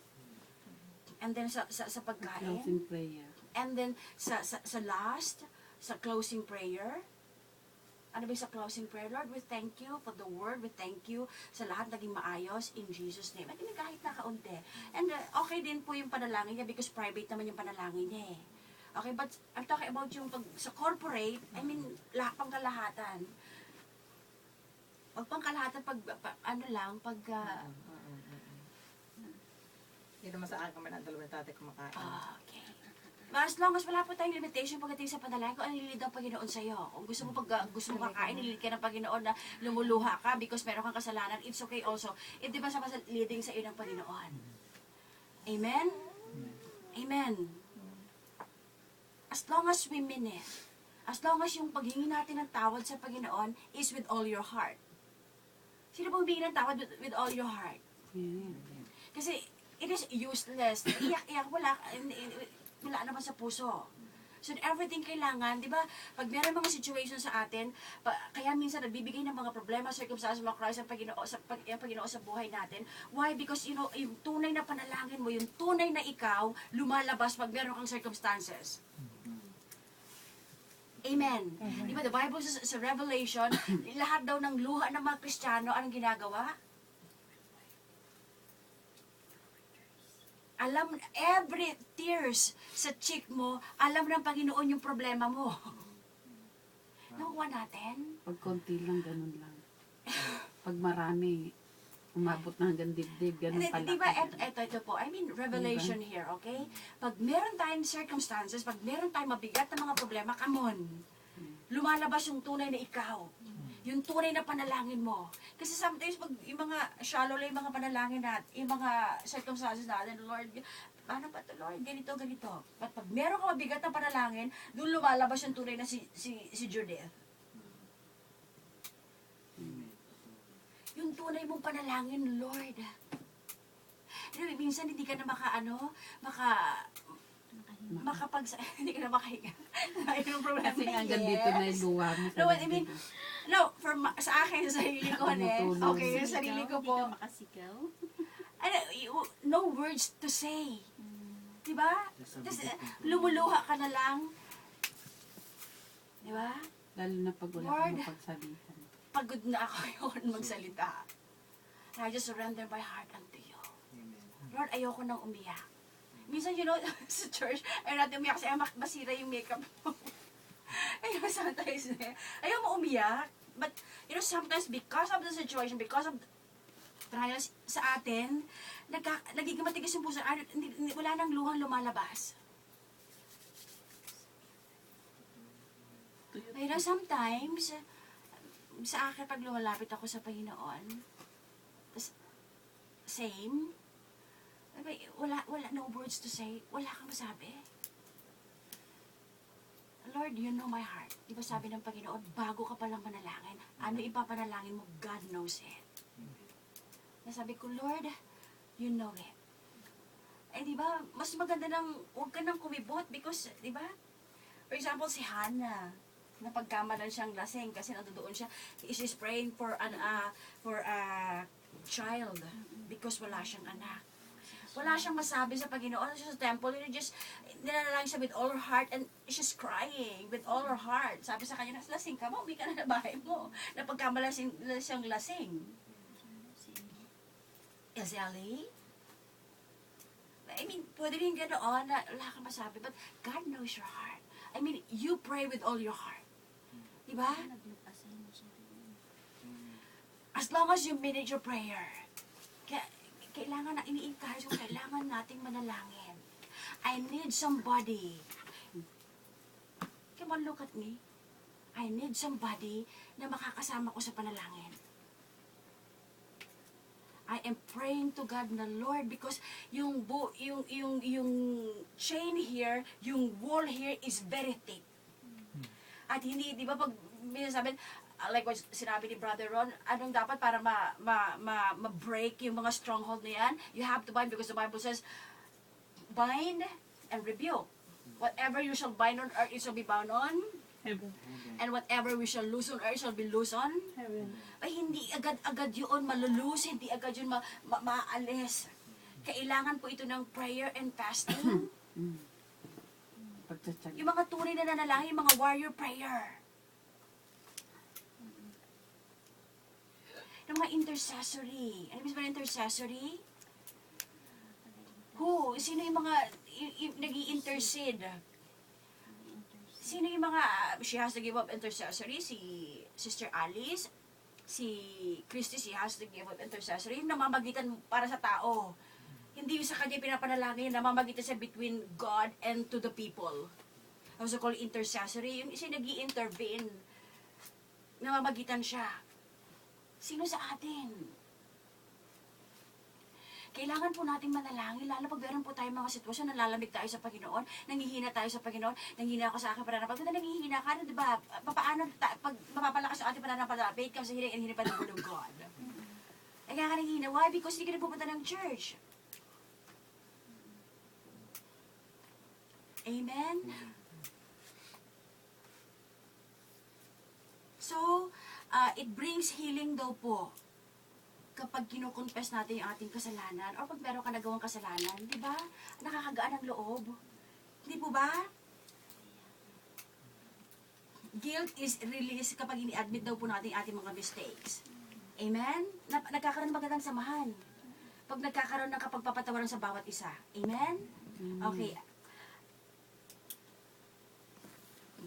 And then sa pagkain. Closing prayer. And then sa last, sa closing prayer. Ano ba yung sa closing prayer? Lord, we thank you for the word. We thank you sa lahat naging maayos in Jesus' name. At kahit na kaunti. And okay din po yung panalangin niya because private naman yung panalangin niya eh. Okay, but I'm talking about yung sa corporate, I mean, pangkalahatan. Pangkalahatan, Hindi naman sa akin kami na dalawang tatay kumakain. Okay. But as long as wala po tayong limitation pagdating sa panalangin, kung ano nililid ang Panginoon sa'yo. Kung gusto mo gusto mo kakain, nililid ka ng Panginoon na lumuluha ka because meron kang kasalanan, it's okay also. It di ba sa leading sa iyo ng Panginoon? Amen? Amen. As long as we mean it, as long as yung paghingi natin ng tawad sa Panginoon is with all your heart. Sino bang humingi ng tawad with all your heart? Kasi it is useless. Iyak-iyak, wala naman sa puso. So, everything kailangan, di ba, pag meron mga situation sa atin, kaya minsan nagbibigay ng mga problema, circumstances, mga crisis ang Panginoon sa buhay natin. Why? Because, yung tunay na panalangin mo, yung tunay na ikaw, lumalabas pag meron kang circumstances. Amen. Di ba, the Bible says sa Revelation, lahat daw ng luha ng mga Kristiyano, anong ginagawa? Alam, every tears sa cheek mo, alam ng Panginoon yung problema mo. Nakuha natin? Pag konti lang, ganun lang. Pag marami, umabot na hanggang dibdib, ganun pala. Diba, ito po, I mean, revelation here, okay? Pag meron tayong circumstances, pag meron tayong mabigat na mga problema, come on. Lumalabas yung tunay na ikaw. Yung tunay na panalangin mo. Kasi sometimes, pag yung mga shallow lang yung mga panalangin natin, yung mga circumstances natin, Lord, paano pa ito, Lord? Ganito, ganito. But pag meron ka mabigat na panalangin, doon lumalabas yung tunay na si Judith. Yung tunay mong panalangin, Lord. Minsan hindi ka na hindi ka na makahinga. Ayun ang problema. Kasi hanggang dito na yung luha mo. No, I mean, no, sa akin, sa sarili ko, Tumutulong. okay, sa sarili ko po, Makasigaw. no words to say. Diba? Just, lumuluha ka na lang. Diba? Lalo na pag wala Lord. kang mapagsalitan. Pagod na ako yun magsalita. And I just surrender my heart unto you. Lord, ayoko nang umiyak. Minsan, sa church, ayaw natin umiyak kasi masira yung makeup mo. Sometimes, ayaw mo umiyak. But, sometimes because of the situation, because of trials sa atin, nagiging matigas yung puso. Wala nang luhang lumalabas. Sometimes, sa akin, pag lumalapit ako sa Panginoon, same, wala no words to say, wala kang masabi. Lord, you know my heart. Di ba sabi ng Panginoon, bago ka palang manalangin, ano ipapanalangin mo, God knows it. Sabi ko, Lord, you know it. Di ba, mas maganda huwag ka nang kumibot because, di ba, for example, si Hannah, napagkamalan siyang lasing kasi nandoon siya, she's praying for child because wala siyang anak. Wala siyang masabi sa Panginoon. Siya sa temple, just nilalangin siya with all her heart and she's crying with all her heart. Sabi sa kanya, lasing ka mo, uwi ka na bahay mo. Napagkamalasing siyang lasing. Ellie? I mean, pwede rin ganoon na wala kang masabi, but God knows your heart. I mean, you pray with all your heart. Diba? As long as you manage your prayer, kailangan na ini-encourage ko, kailangan nating manalangin. I need somebody. Come on, look at me. I need somebody na makakasama ko sa panalangin. I am praying to God na Lord because yung chain here, yung wall here is very thick. At hindi, di ba pag minsan sabi, like what sinabi ni Brother Ron, anong dapat para ma-break yung mga stronghold na yan? You have to bind because the Bible says, bind and rebuke. Whatever you shall bind on earth, it shall be bound on. Heaven. And whatever we shall loose on earth shall be loose on. Heaven. Ay, hindi agad-agad yun malulus, hindi agad yun maalis. Kailangan po ito ng prayer and fasting. Pagtsatsaga. Yung mga tunay na nanalangin, yung mga warrior prayer. Yung mga intercessory. Ano ba intercessory? Who? Sino yung mga nag-i-intercede? Sino yung mga, she has to give up intercessory? Si Sister Alice, si Christy, she has to give up intercessory. Yung namamagitan para sa tao. Hindi yung sa kanya pinapanalangin, namamagitan siya between God and to the people. Also called intercessory. Yung siya nag-i-intervene. Namamagitan siya. Sino sa atin? Kailangan po nating manalangin, lalo pag meron po tayong mga sitwasyon, nalalamig tayo sa Panginoon, nanghihina tayo sa Panginoon, nanghihina ako sa aking pananampalataya. Pag nanghihina ka, di ba? Paano, pag mapapalakas ang ating pananampalataya, faith comes sa hearing and hearing by the word of God. Ay kaya ka nanghihina. Why? Because hindi ka nagpupunta ng church. Amen? So, it brings healing daw po kapag kinukonfess natin yung ating kasalanan or pag meron ka nagawang kasalanan, di ba? Nakakagaan ang loob. Hindi po ba? Guilt is released kapag ini-admit daw po natin ating mga mistakes. Amen? Nagkakaroon ng magandang samahan. Pag nagkakaroon ng kapagpapatawaran sa bawat isa. Amen? Okay.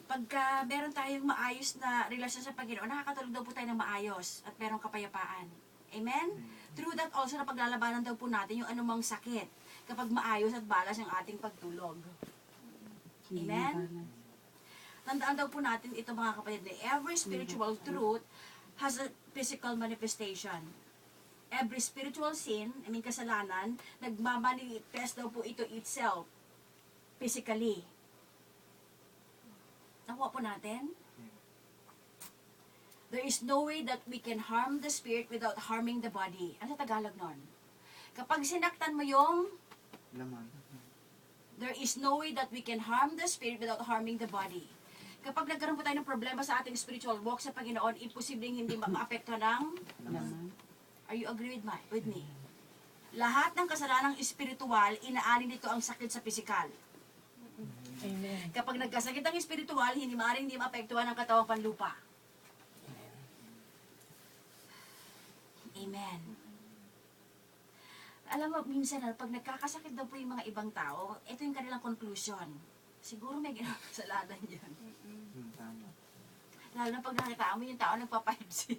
Pagka meron tayong maayos na relasyon sa Panginoon, nakakatulog daw po tayo ng maayos at merong kapayapaan. Amen? Through that also, na paglalabanan daw po natin yung anumang sakit kapag maayos at balas ang ating pagtulog. Amen? Tandaan daw po natin ito mga kapatid na every spiritual truth has a physical manifestation. Every spiritual sin, kasalanan, nagmamanifest daw po ito itself physically. Nakuha po natin? There is no way that we can harm the spirit without harming the body. Ano sa Tagalog nun? Kapag sinaktan mo yung Laman. there is no way that we can harm the spirit without harming the body. Kapag nagkaroon po tayo ng problema sa ating spiritual walk sa Panginoon, imposibleng hindi maapektuhan ng Laman. Are you agree with me? Lahat ng kasalanang espiritual, inaalin nito ang sakit sa pisikal. Amen. Kapag nagkasakit ang espiritual, hindi maaaring hindi maapektuhan ang katawang panlupa. Amen. Alam mo, minsan, pag nagkakasakit daw po yung mga ibang tao, ito yung kanilang conclusion. Siguro may ginawang kasalanan yan. Tama. Lalo na pag nakita mo yung tao nagpa-5-6.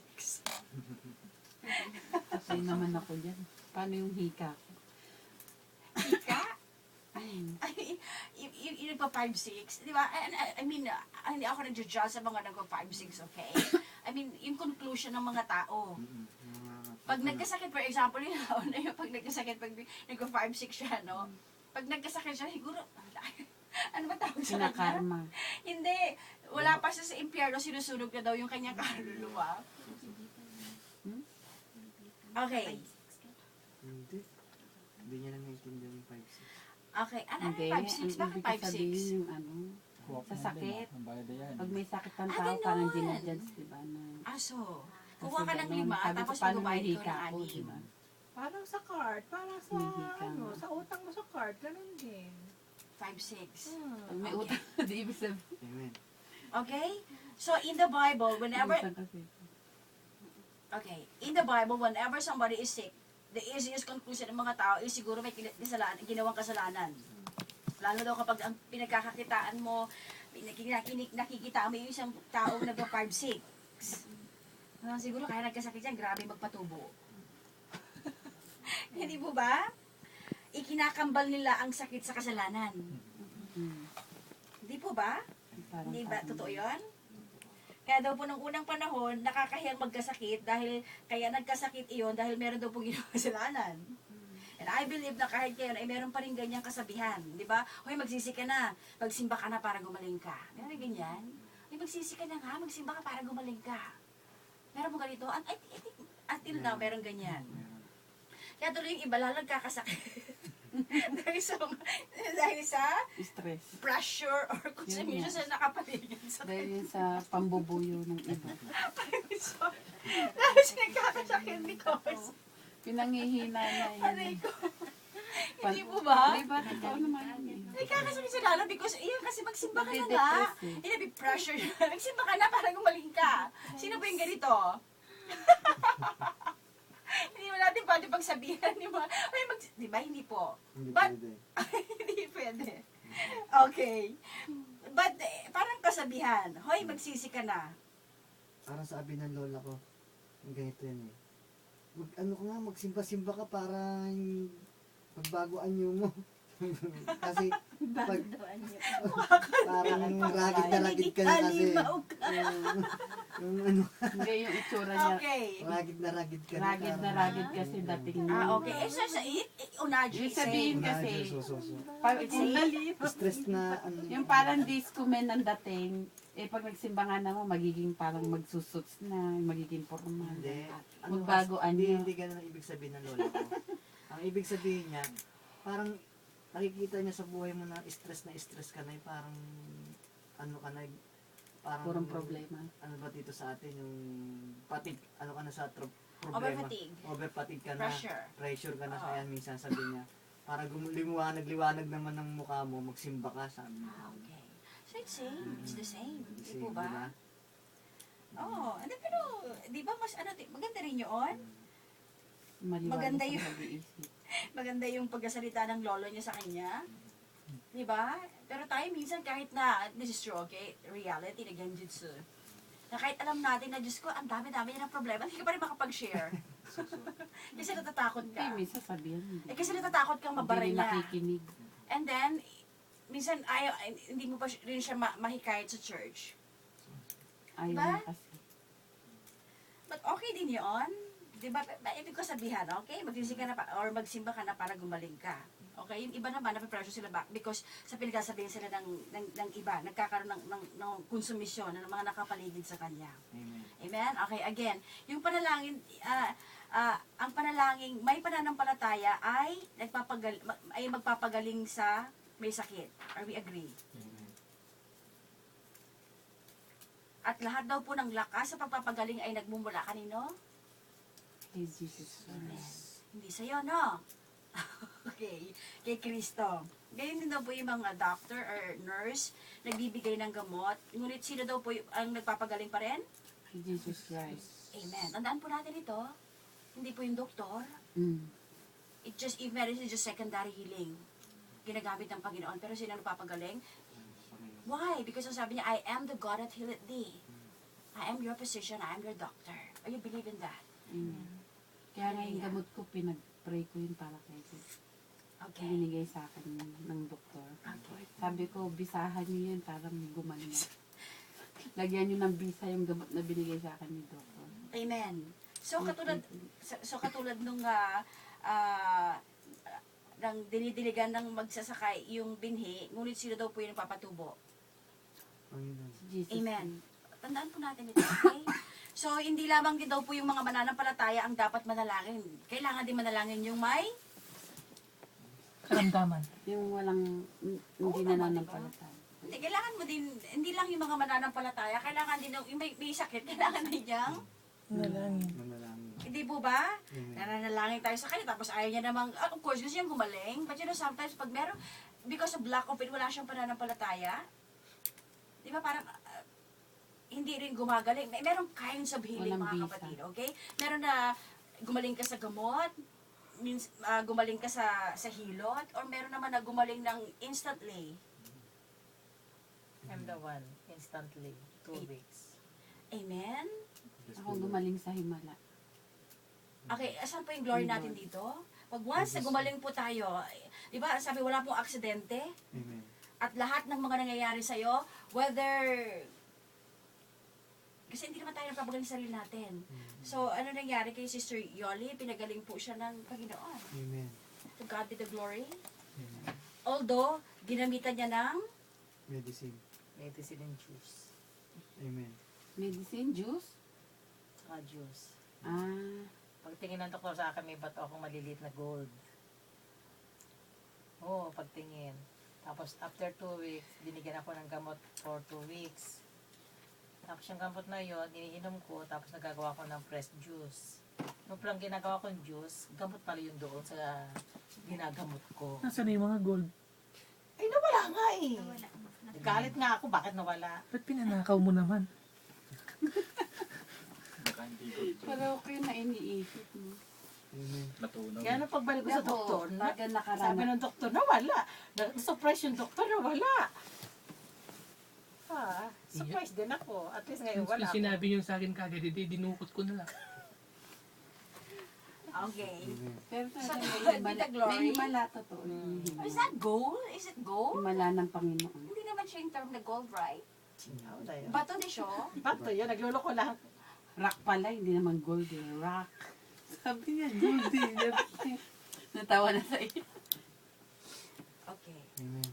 Kasi naman ako dyan. Paano yung hika ko? Hika? Ayun. Ay, yung nagpa-5-6, di ba? I mean, hindi ako nag-judge sa mga nagpa-5-6, okay? I mean, yung conclusion ng mga tao. Pag nagkasakit, for example, yung nauna yung pag nagkasakit, pag nagpa-5-6 siya, no? Pag nagkasakit siya, siguro, ano ba tawag sa kanya? Kinakarma. Hindi. Wala pa siya sa impyerno, sinusunog na daw yung kanyang kaluluwa. Okay. Hindi. Hindi niya lang naintindihan yung 5-6. Okay. Ano Hindi. 5-6? Ang Bakit ibig sabihin 5-6? yung ano, Kuha sa sakit. Ang bayad na yan. Pag may sakit ang Ah, tao, ganon. parang ginadjudge, diba? Na, Aso. Kuha ka ng ganun. 5, Sabi ko, tapos paano magbabayad mahika ka ng ako, 6. diba? Parang sa card, parang sa Hindi ka ano, nga. sa utang mo sa card, ganun din. 5, 6. Pag may Okay. utang, di ibig sabihin. Amen. Okay? So, in the Bible, whenever, Minsan kasi. okay, in the Bible, whenever somebody is sick, the easiest conclusion ng mga tao is siguro may ginawang kasalanan. Lalo daw kapag ang pinagkakakitaan mo, nakikita mo yung isang taong nag-5-6. Siguro kaya nagkasakit yan, grabe magpatubo. Hindi po ba? Ikinakambal nila ang sakit sa kasalanan. Hmm. Hindi po ba? Parang Hindi ba? parang- Totoo yun? Kaya daw po nung unang panahon, nakakahiyang magkasakit dahil kaya nagkasakit iyon dahil meron daw po ginawang kasalanan. And I believe na kahit ngayon ay meron pa rin ganyang kasabihan. Di ba? Hoy, magsisi ka na. Magsimba ka na para gumaling ka. Meron ganyan. Hoy, magsisi ka na nga. Magsimba ka para gumaling ka. Meron mo ganito? Until now, meron ganyan. Kaya tuloy yung iba lang nagkakasakit. dahil sa Stress. pressure or kung sa Yun minsan nga. sa nakapaligid sa Dahil yun sa pambubuyo ng iba. dahil sa nagkakasakit because Pinangihina na yun. aray ko. Hindi po ba? Di ba? Totoo naman yun. Nagkakasakit sa lalo because iyan kasi magsimba ka na nga. Nade-depress eh. Inabi-pressure. Magsimba ka na para gumaling ka. Sino ba yung ganito? Hindi mo natin pwede pagsabihan. Di ba? Ay, di ba? Hindi po. Hindi But- pwede. Hindi pwede. Okay. But parang kasabihan. Hoy, magsisi ka na. Parang sabi ng lola ko, yung ganito yan eh. Ano ka nga, magsimba-simba ka para magbago anyo mo. Kasi pag parang ragid na ragid ka na kasi. Halimaw ka. Yung ano, Hindi yung itsura niya. Okay. ragid na ragid ka na. Ragid na ragid kasi dating nun. Okay. Eh, so, unaji, Ibig sabihin say. kasi, So. pag, Stress na ano. yung parang disco men ang dating, eh pag nagsimba nga na mo, magiging parang magsusuts na, magiging formal. Hindi. Magbago Hindi, anyo. hindi ganun ang ibig sabihin ng lola ko. Ang ibig sabihin niya, parang nakikita niya sa buhay mo na stress ka na, parang ano ka na, parang Purong problema. ano ba dito sa atin, yung patig, ano ka na sa problema. Overfatigue. Overfatigue ka na. Pressure. Pressure ka na. Oo. Kaya minsan sabi niya, para liwanag naman ng mukha mo, magsimba ka, sabi niya. Okay. So, it's same. It's the same. Di po Di ba? Oo. Ano, pero, di ba mas, maganda rin yun? Maliwanag Maganda sa yun. pag-iisip. Maganda yung pagkasalita ng lolo niya sa kanya. Di ba? Pero tayo minsan kahit na, this is true, okay? Reality na genjutsu. Na kahit alam natin na, Diyos ko, ang dami-dami na ng problema, hindi ka pa rin makapag-share. Kasi natatakot Hindi, ka. may sasabihan. Eh kasi natatakot kang mabara Hindi rin niya. nakikinig. And then, minsan hindi mo pa rin siya mahikayat sa church. Ayaw Diba? niya kasi. But okay din yun. Diba? Ibig ko sabihan, okay? Magsisi ka na or magsimba ka na para gumaling ka. Okay? Yung iba naman, napipressure sila back because sa pinagsasabihin sila ng iba, nagkakaroon ng konsumisyon ng mga nakapaligid sa kanya. Amen. Amen? Okay, again, yung panalangin, ang panalangin, may pananampalataya ay magpapagaling sa may sakit. Are we agree? Amen. At lahat daw po ng lakas sa pagpapagaling ay nagmumula kanino? Kay Jesus Christ. Hindi sa'yo, no? Okay, kay Kristo. Ganyan din daw po yung mga doctor or nurse, nagbibigay ng gamot. Ngunit sino daw po ang nagpapagaling pa rin? Kay Jesus Christ. Amen. Tandaan po natin ito. Hindi po yung doktor. Mm. If medicine is just secondary healing. Ginagamit ng Panginoon. Pero sino ang nagpapagaling? Why? Because ang sabi niya, I am the God that healeth thee. I am your physician. I am your doctor. Are you believe in that? Amen. Kaya nga yung gamot ko, pinag-pray ko yun para kay Jesus. Okay. Binigay sa akin ng doktor. Okay. Sabi ko, bisahan niyo yun para may gumaling. Lagyan niyo ng bisa yung gamot na binigay sa akin ni doktor. Amen. So katulad nung ng dinidiligan ng magsasakay yung binhi, ngunit sino daw po yung papatubo. Panginoon. Si Jesus. Amen. Tandaan po natin ito, okay? So, hindi lamang din daw po yung mga mananampalataya ang dapat manalangin. Kailangan din manalangin yung may Karamdaman. Yung walang, hindi tama, nananampalataya. Hindi, kailangan mo din, hindi lang yung mga mananampalataya, kailangan din yung may sakit, kailangan din niyang Nalangin. Manalangin. Hindi po ba? Amen. Nananalangin tayo sa kanya, tapos ayaw niya namang, of course, gusto niyang gumaling. But you know, sometimes, pag meron, because of lack of it, wala siyang pananampalataya. Di ba, parang, hindi rin gumagaling. Merong kinds of healing, Walang mga bisa. kapatid, okay? Meron na gumaling ka sa gamot, means, gumaling ka sa hilot, or meron naman na gumaling ng instantly. I'm the one, instantly, 2 weeks. Amen? Yes, Ako po, Lord. gumaling sa Himala. Okay, asan po yung glory natin dito? Pag once na gumaling po tayo, di ba, sabi wala pong aksidente, Amen. at lahat ng mga nangyayari sa'yo, whether, kasi hindi naman tayo napapagaling sa sarili natin. So, ano nangyari kay Sister Yoli? Pinagaling po siya ng Panginoon. Amen. To God be the glory. Amen. Although, ginamitan niya ng, Medicine. Medicine and juice. Amen. Medicine, juice. Saka juice. Ah, Pagtingin ng doktor sa akin, may bato akong maliliit na gold. Oo, pagtingin. Tapos, after 2 weeks, binigyan ako ng gamot for 2 weeks. Tapos, yung gamot na yun, iniinom ko, tapos nagagawa ko ng fresh juice. Nung palang ginagawa kong juice, gamot pala yun doon sa ginagamot ko. Nasaan na yung mga gold? Ay, nawala nga eh. Galit nga ako, bakit nawala? Ba't pinanakaw mo naman? Baka hindi ko pero okay na iniisip mo. Amen. matunaw. Kaya nung pagbalik ko sa Ako, doktor, baga sabi nakarana. ng doktor, nawala. Na-surprise yung doktor, nawala. Surprise din ako. At least ngayon wala. Yung sinabi niyo sa akin kagad, hindi, dinukot ko na lang. okay. Amen. Pero Sa talaga God may be Himala. the glory. May Himala, totoo. yung Himala. Is that gold? Is it gold? Himala ng Panginoon. Hindi naman siya yung term na gold, right? Ako tayo. Bato di siya. Bato yun, nagluloko lang. Rock pala, hindi naman gold eh. Rock. Sabi niya, gold eh. Natawa na sa iyo. Okay. Amen.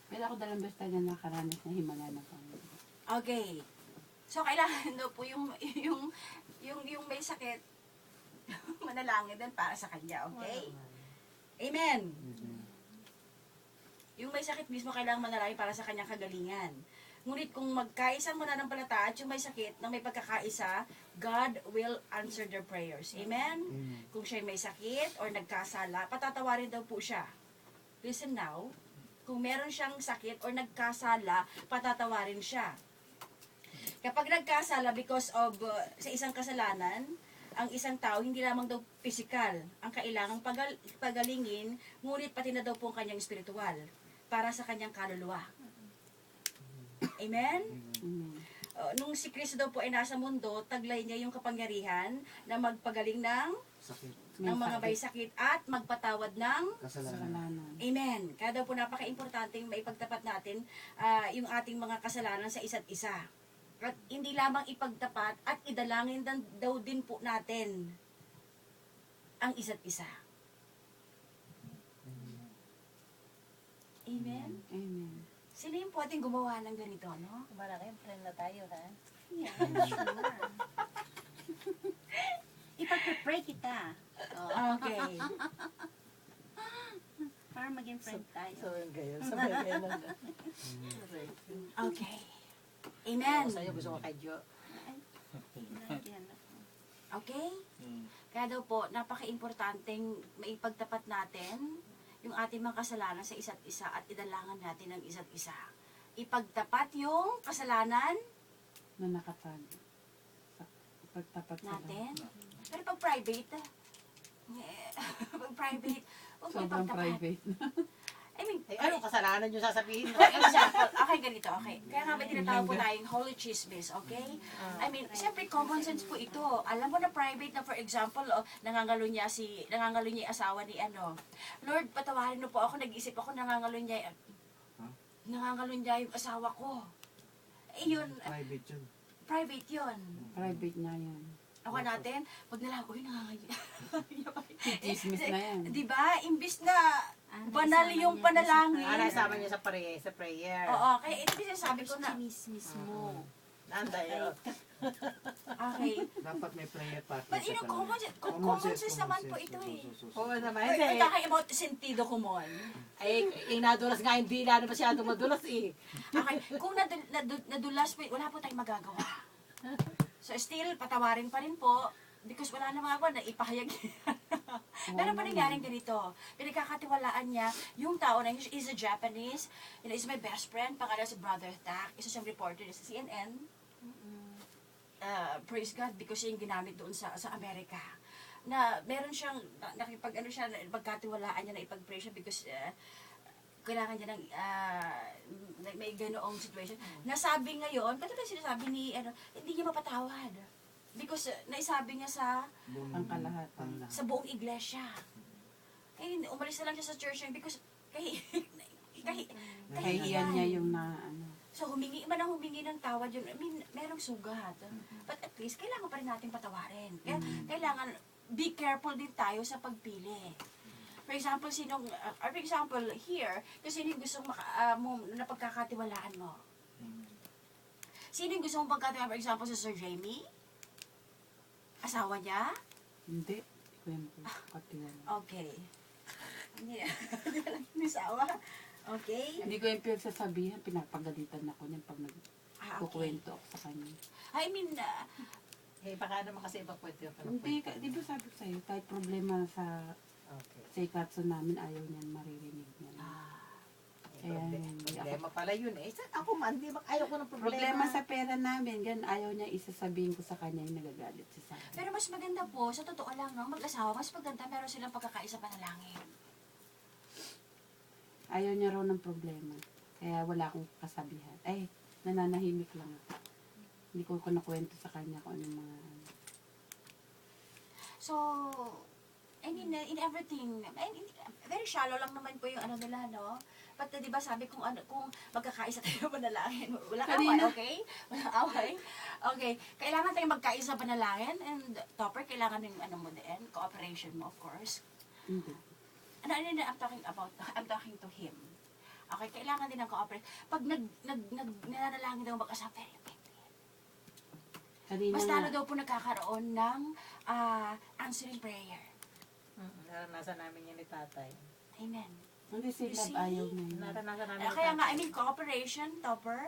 Pero ako dalang basta na nakaranas na Himala ng Panginoon. Okay. So, kailangan daw po yung may sakit, manalangin din para sa kanya, okay? Amen. Amen. Yung may sakit mismo, kailangan manalangin para sa kanyang kagalingan. Ngunit kung magkaisang mananampalataya at yung may sakit na may pagkakaisa, God will answer their prayers. Amen? Amen. Kung siya may sakit or nagkasala, patatawarin daw po siya. Listen now, kung meron siyang sakit or nagkasala, patatawarin siya. Kapag nagkasala because of sa isang kasalanan, ang isang tao hindi lamang daw physical ang kailangang pagalingin, ngunit pati na daw po ang kanyang spiritual para sa kanyang kaluluwa. Amen? Amen. Nung si Kristo daw po ay nasa mundo, taglay niya yung kapangyarihan na magpagaling ng Sakit. mga may sakit at magpatawad ng Kasalanan. Kasalanan. Amen. Kaya daw po napaka-importante maipagtapat natin yung ating mga kasalanan sa isa't isa. At hindi lamang ipagtapat at idalangin daw din po natin ang isa't isa. Amen. Amen. Sino yung pwedeng gumawa ng ganito, no? Malaki, friend na tayo, ha? Yeah, sure. Ipag-pray kita. Okay. Para maging friend tayo. So, yung gayon. Sabay gayon lang. Okay. Amen. Ako sa'yo, gusto ko kay Jo. Yan ako. Okay? Mm. Kaya daw po, napaka-importanteng maipagtapat natin yung ating mga kasalanan sa isa't isa at idalangan natin ang isa't isa. Ipagtapat yung kasalanan Na nakatag. Pagtapat sa natin. Pero pag private, pag private, huwag mo Sobrang ipagtapat. private. I mean, Eh, anong kasalanan yung sasabihin? for example, okay, ganito, okay. Kaya nga may tinatawag po tayong holy chismis, okay? I mean, siyempre, common sense po ito. Alam mo na private na, for example, nangangalo niya yung asawa ni ano. Lord, patawarin mo po ako, nag-isip ako, nangangalo niya yung asawa ko. Eh, yun, Private yun. private yun. Private na yan. Ako natin, pag nalaman, uy, nangangalo. Chismis na yan. Diba? Imbis na banal yung panalangin. Nasama niyo sa prayer. Oo, kaya ito sabi ko na, Chinismis mo. Nanda yun. okay. Dapat may prayer partner. But you know, common sense naman po ito eh. Oo naman. Ay, about sentido common. Ay, nadulas nga, hindi na masyadong madulas eh. Okay, kung nadulas po, wala po tayong magagawa. So still, patawarin pa rin po because wala namang ako na ipahayag. Meron pa nangyaring ganito. Pinagkakatiwalaan niya, yung tao na is a Japanese, is my best friend, pangalan si Brother Tak, isa siyang reporter sa CNN. Praise God, because siya yung ginamit doon sa Amerika. Na meron siyang, magkatiwalaan niya na ipag-pray siya because kailangan niya ng may ganoong situation. Nasabi ngayon, katulad sinasabi ni, hindi niya mapatawad. Because naisabi niya sa Pangkalahatan lang. sa buong iglesia. Eh, umalis na lang siya sa church niya because Nahihiyan niya yung na ano. So, humingi ng tawad yun. I mean, merong sugat. But at least, kailangan pa rin natin patawarin. Kaya, kailangan, be careful din tayo sa pagpili. For example, here, kung sino yung gusto na pagkakatiwalaan mo? Sino yung gusto mong pagkatiwalaan? For example, si Sir Jamie? Asawa niya? Hindi. Kwento. Katiwan. Okay. Hindi asawa? Okay. Hindi ko yung pinagsasabihan, pinapagalitan ako niyan pag Okay. nagkukwento ako sa kanya. I mean, Baka naman kasi ibang kwento yung Hindi, di ba sabi ko sa'yo, kahit problema sa Okay. seikatsu namin, ayaw niyan maririnig niya. Kaya Problema pala yun eh. Ako man, di ba ayaw ko ng problema. problema sa pera namin, gan ayaw niya isasabihin ko sa kanya yung nagagalit siya sa akin. pero mas maganda po, sa totoo lang, no, mag-asawa, mas maganda meron silang pagkakaisa panalangin. Ayaw niya raw ng problema. Kaya wala akong kasabihan. Ay, nananahimik lang ako. Hindi ko nakwento sa kanya kung anong mga... So, I mean, in everything, very shallow lang naman po yung ano nila, no? But, di ba, sabi kung magkakaisa tayo panalangin, walang away, Kanina. okay? Walang away. Okay, kailangan tayong magkaisa panalangin, and Topper, kailangan ng ano mo din, cooperation mo, of course. Hindi. I'm talking to him. Okay, kailangan din ng cooperation. Pag nananalangin daw mag-asawa, very effective. Kanina Mas nga, lalo daw po nagkakaroon ng answering prayer. Naranasan namin yan ni tatay. Amen. hindi si You Love see? ayaw niya. yun. Naranasan namin ni Kaya nga, tatay. I mean, cooperation, Topper,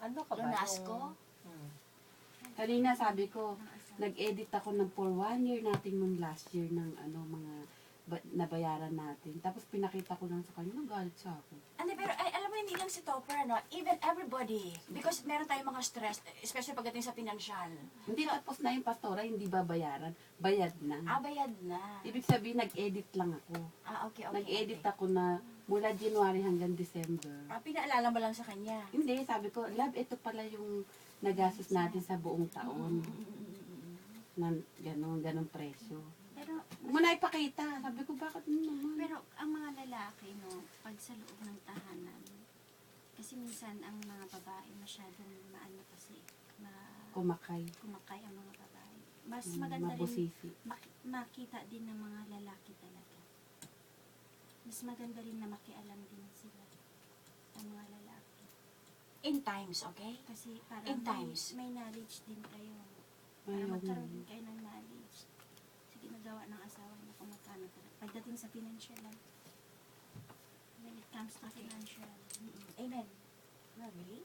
Ano ka ba? Lunasco. Kanina sabi ko, nag-edit ako ng for 1 year natin nung last year ng mga nabayaran natin. Tapos pinakita ko lang sa kanya, nagalit sa akin. Hindi, pero alam mo, hindi lang si Topper, ano, even everybody. Because meron tayong mga stress, especially pagdating sa financial. Hindi tapos na yung pastora, hindi babayaran. Bayad na. Bayad na. Ibig sabihin, nag-edit lang ako. Okay. Nag-edit ako na mula January hanggang December. Pinaalala mo lang sa kanya. Hindi, sabi ko, Love, ito pala yung nagastos natin sa buong taon. Na ganong presyo. Pero, Huwag mo na ipakita. Sabi ko, bakit naman? pero ang mga lalaki, no, pag sa loob ng tahanan, kasi minsan ang mga babae masyadong kasi, Kumakay. kumakay ang mga babae. Mas maganda rin Mabusisi. makita din ng mga lalaki talaga. Mas maganda rin na makialam din sila ang mga lalaki. In times, okay? Kasi para In times. may knowledge din kayo. Para Ayaw magkaroon mo. din kayo ng knowledge sa ginagawa ng asawa niyo kung magkano talaga. Pagdating sa financial lang. When it comes to financial. Amen. No, really?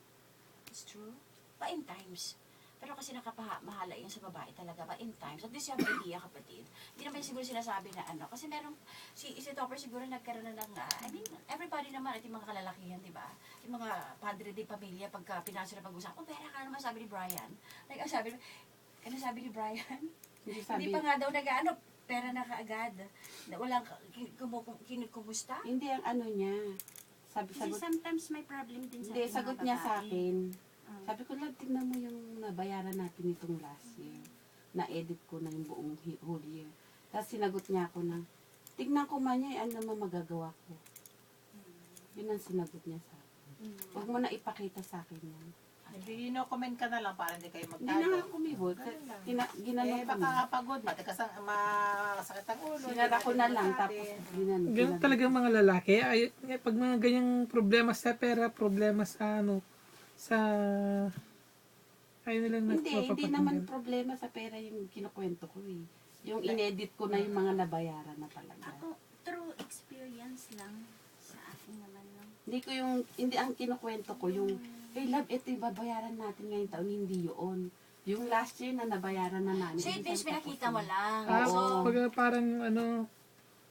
It's true. Pa in times. Pero kasi nakapamahala yun sa babae talaga. Pa in times. At least yung idea, kapatid. Hindi naman siguro sinasabi na ano. Kasi merong, si Topper siguro nagkaroon na ng, I mean, everybody naman, at yung mga kalalakihan, di ba? Yung mga padre di pamilya, pagka pinasa na pag-usap, pera ka naman, sabi ni Brian. Like, ano sabi ni Brian? Hindi Hindi pa nga daw nag-ano, pera na kaagad. Na walang kinukumusta. Hindi ang ano niya. Kasi Sagot, sometimes may problem din sa hindi, ating sagot mga niya sa babae. akin. Ah. Sabi ko, Love, tignan mo yung nabayaran natin itong last year. Na-edit ko na yung buong whole year. Tapos sinagot niya ako na, tignan ko man niya, ano naman magagawa ko. Yun ang sinagot niya sa akin. Huwag mo na ipakita sa akin yan. Hindi, no-comment ka na lang para hindi kayo Hindi na nga magtalo. kumibot. Ganun lang. Ginanong ko Baka na. pagod, masakit ang ulo. Sinara ko na lang, tapos Ganun talaga mga lalaki. Pag mga ganyang problema sa pera, problema sa sa... Ayaw nilang Hindi naman problema sa pera yung kinukwento ko eh. Yung inedit ko na yung mga nabayaran na talaga. Ako, through experience lang sa akin naman. No? Hindi ang kinukwento ko yung, hey Love, ito yung babayaran natin ngayong taon, hindi yun. Yung last year na nabayaran na namin. So, it means isang tapos pinakita mo na. lang. Ah, So, pag parang ano,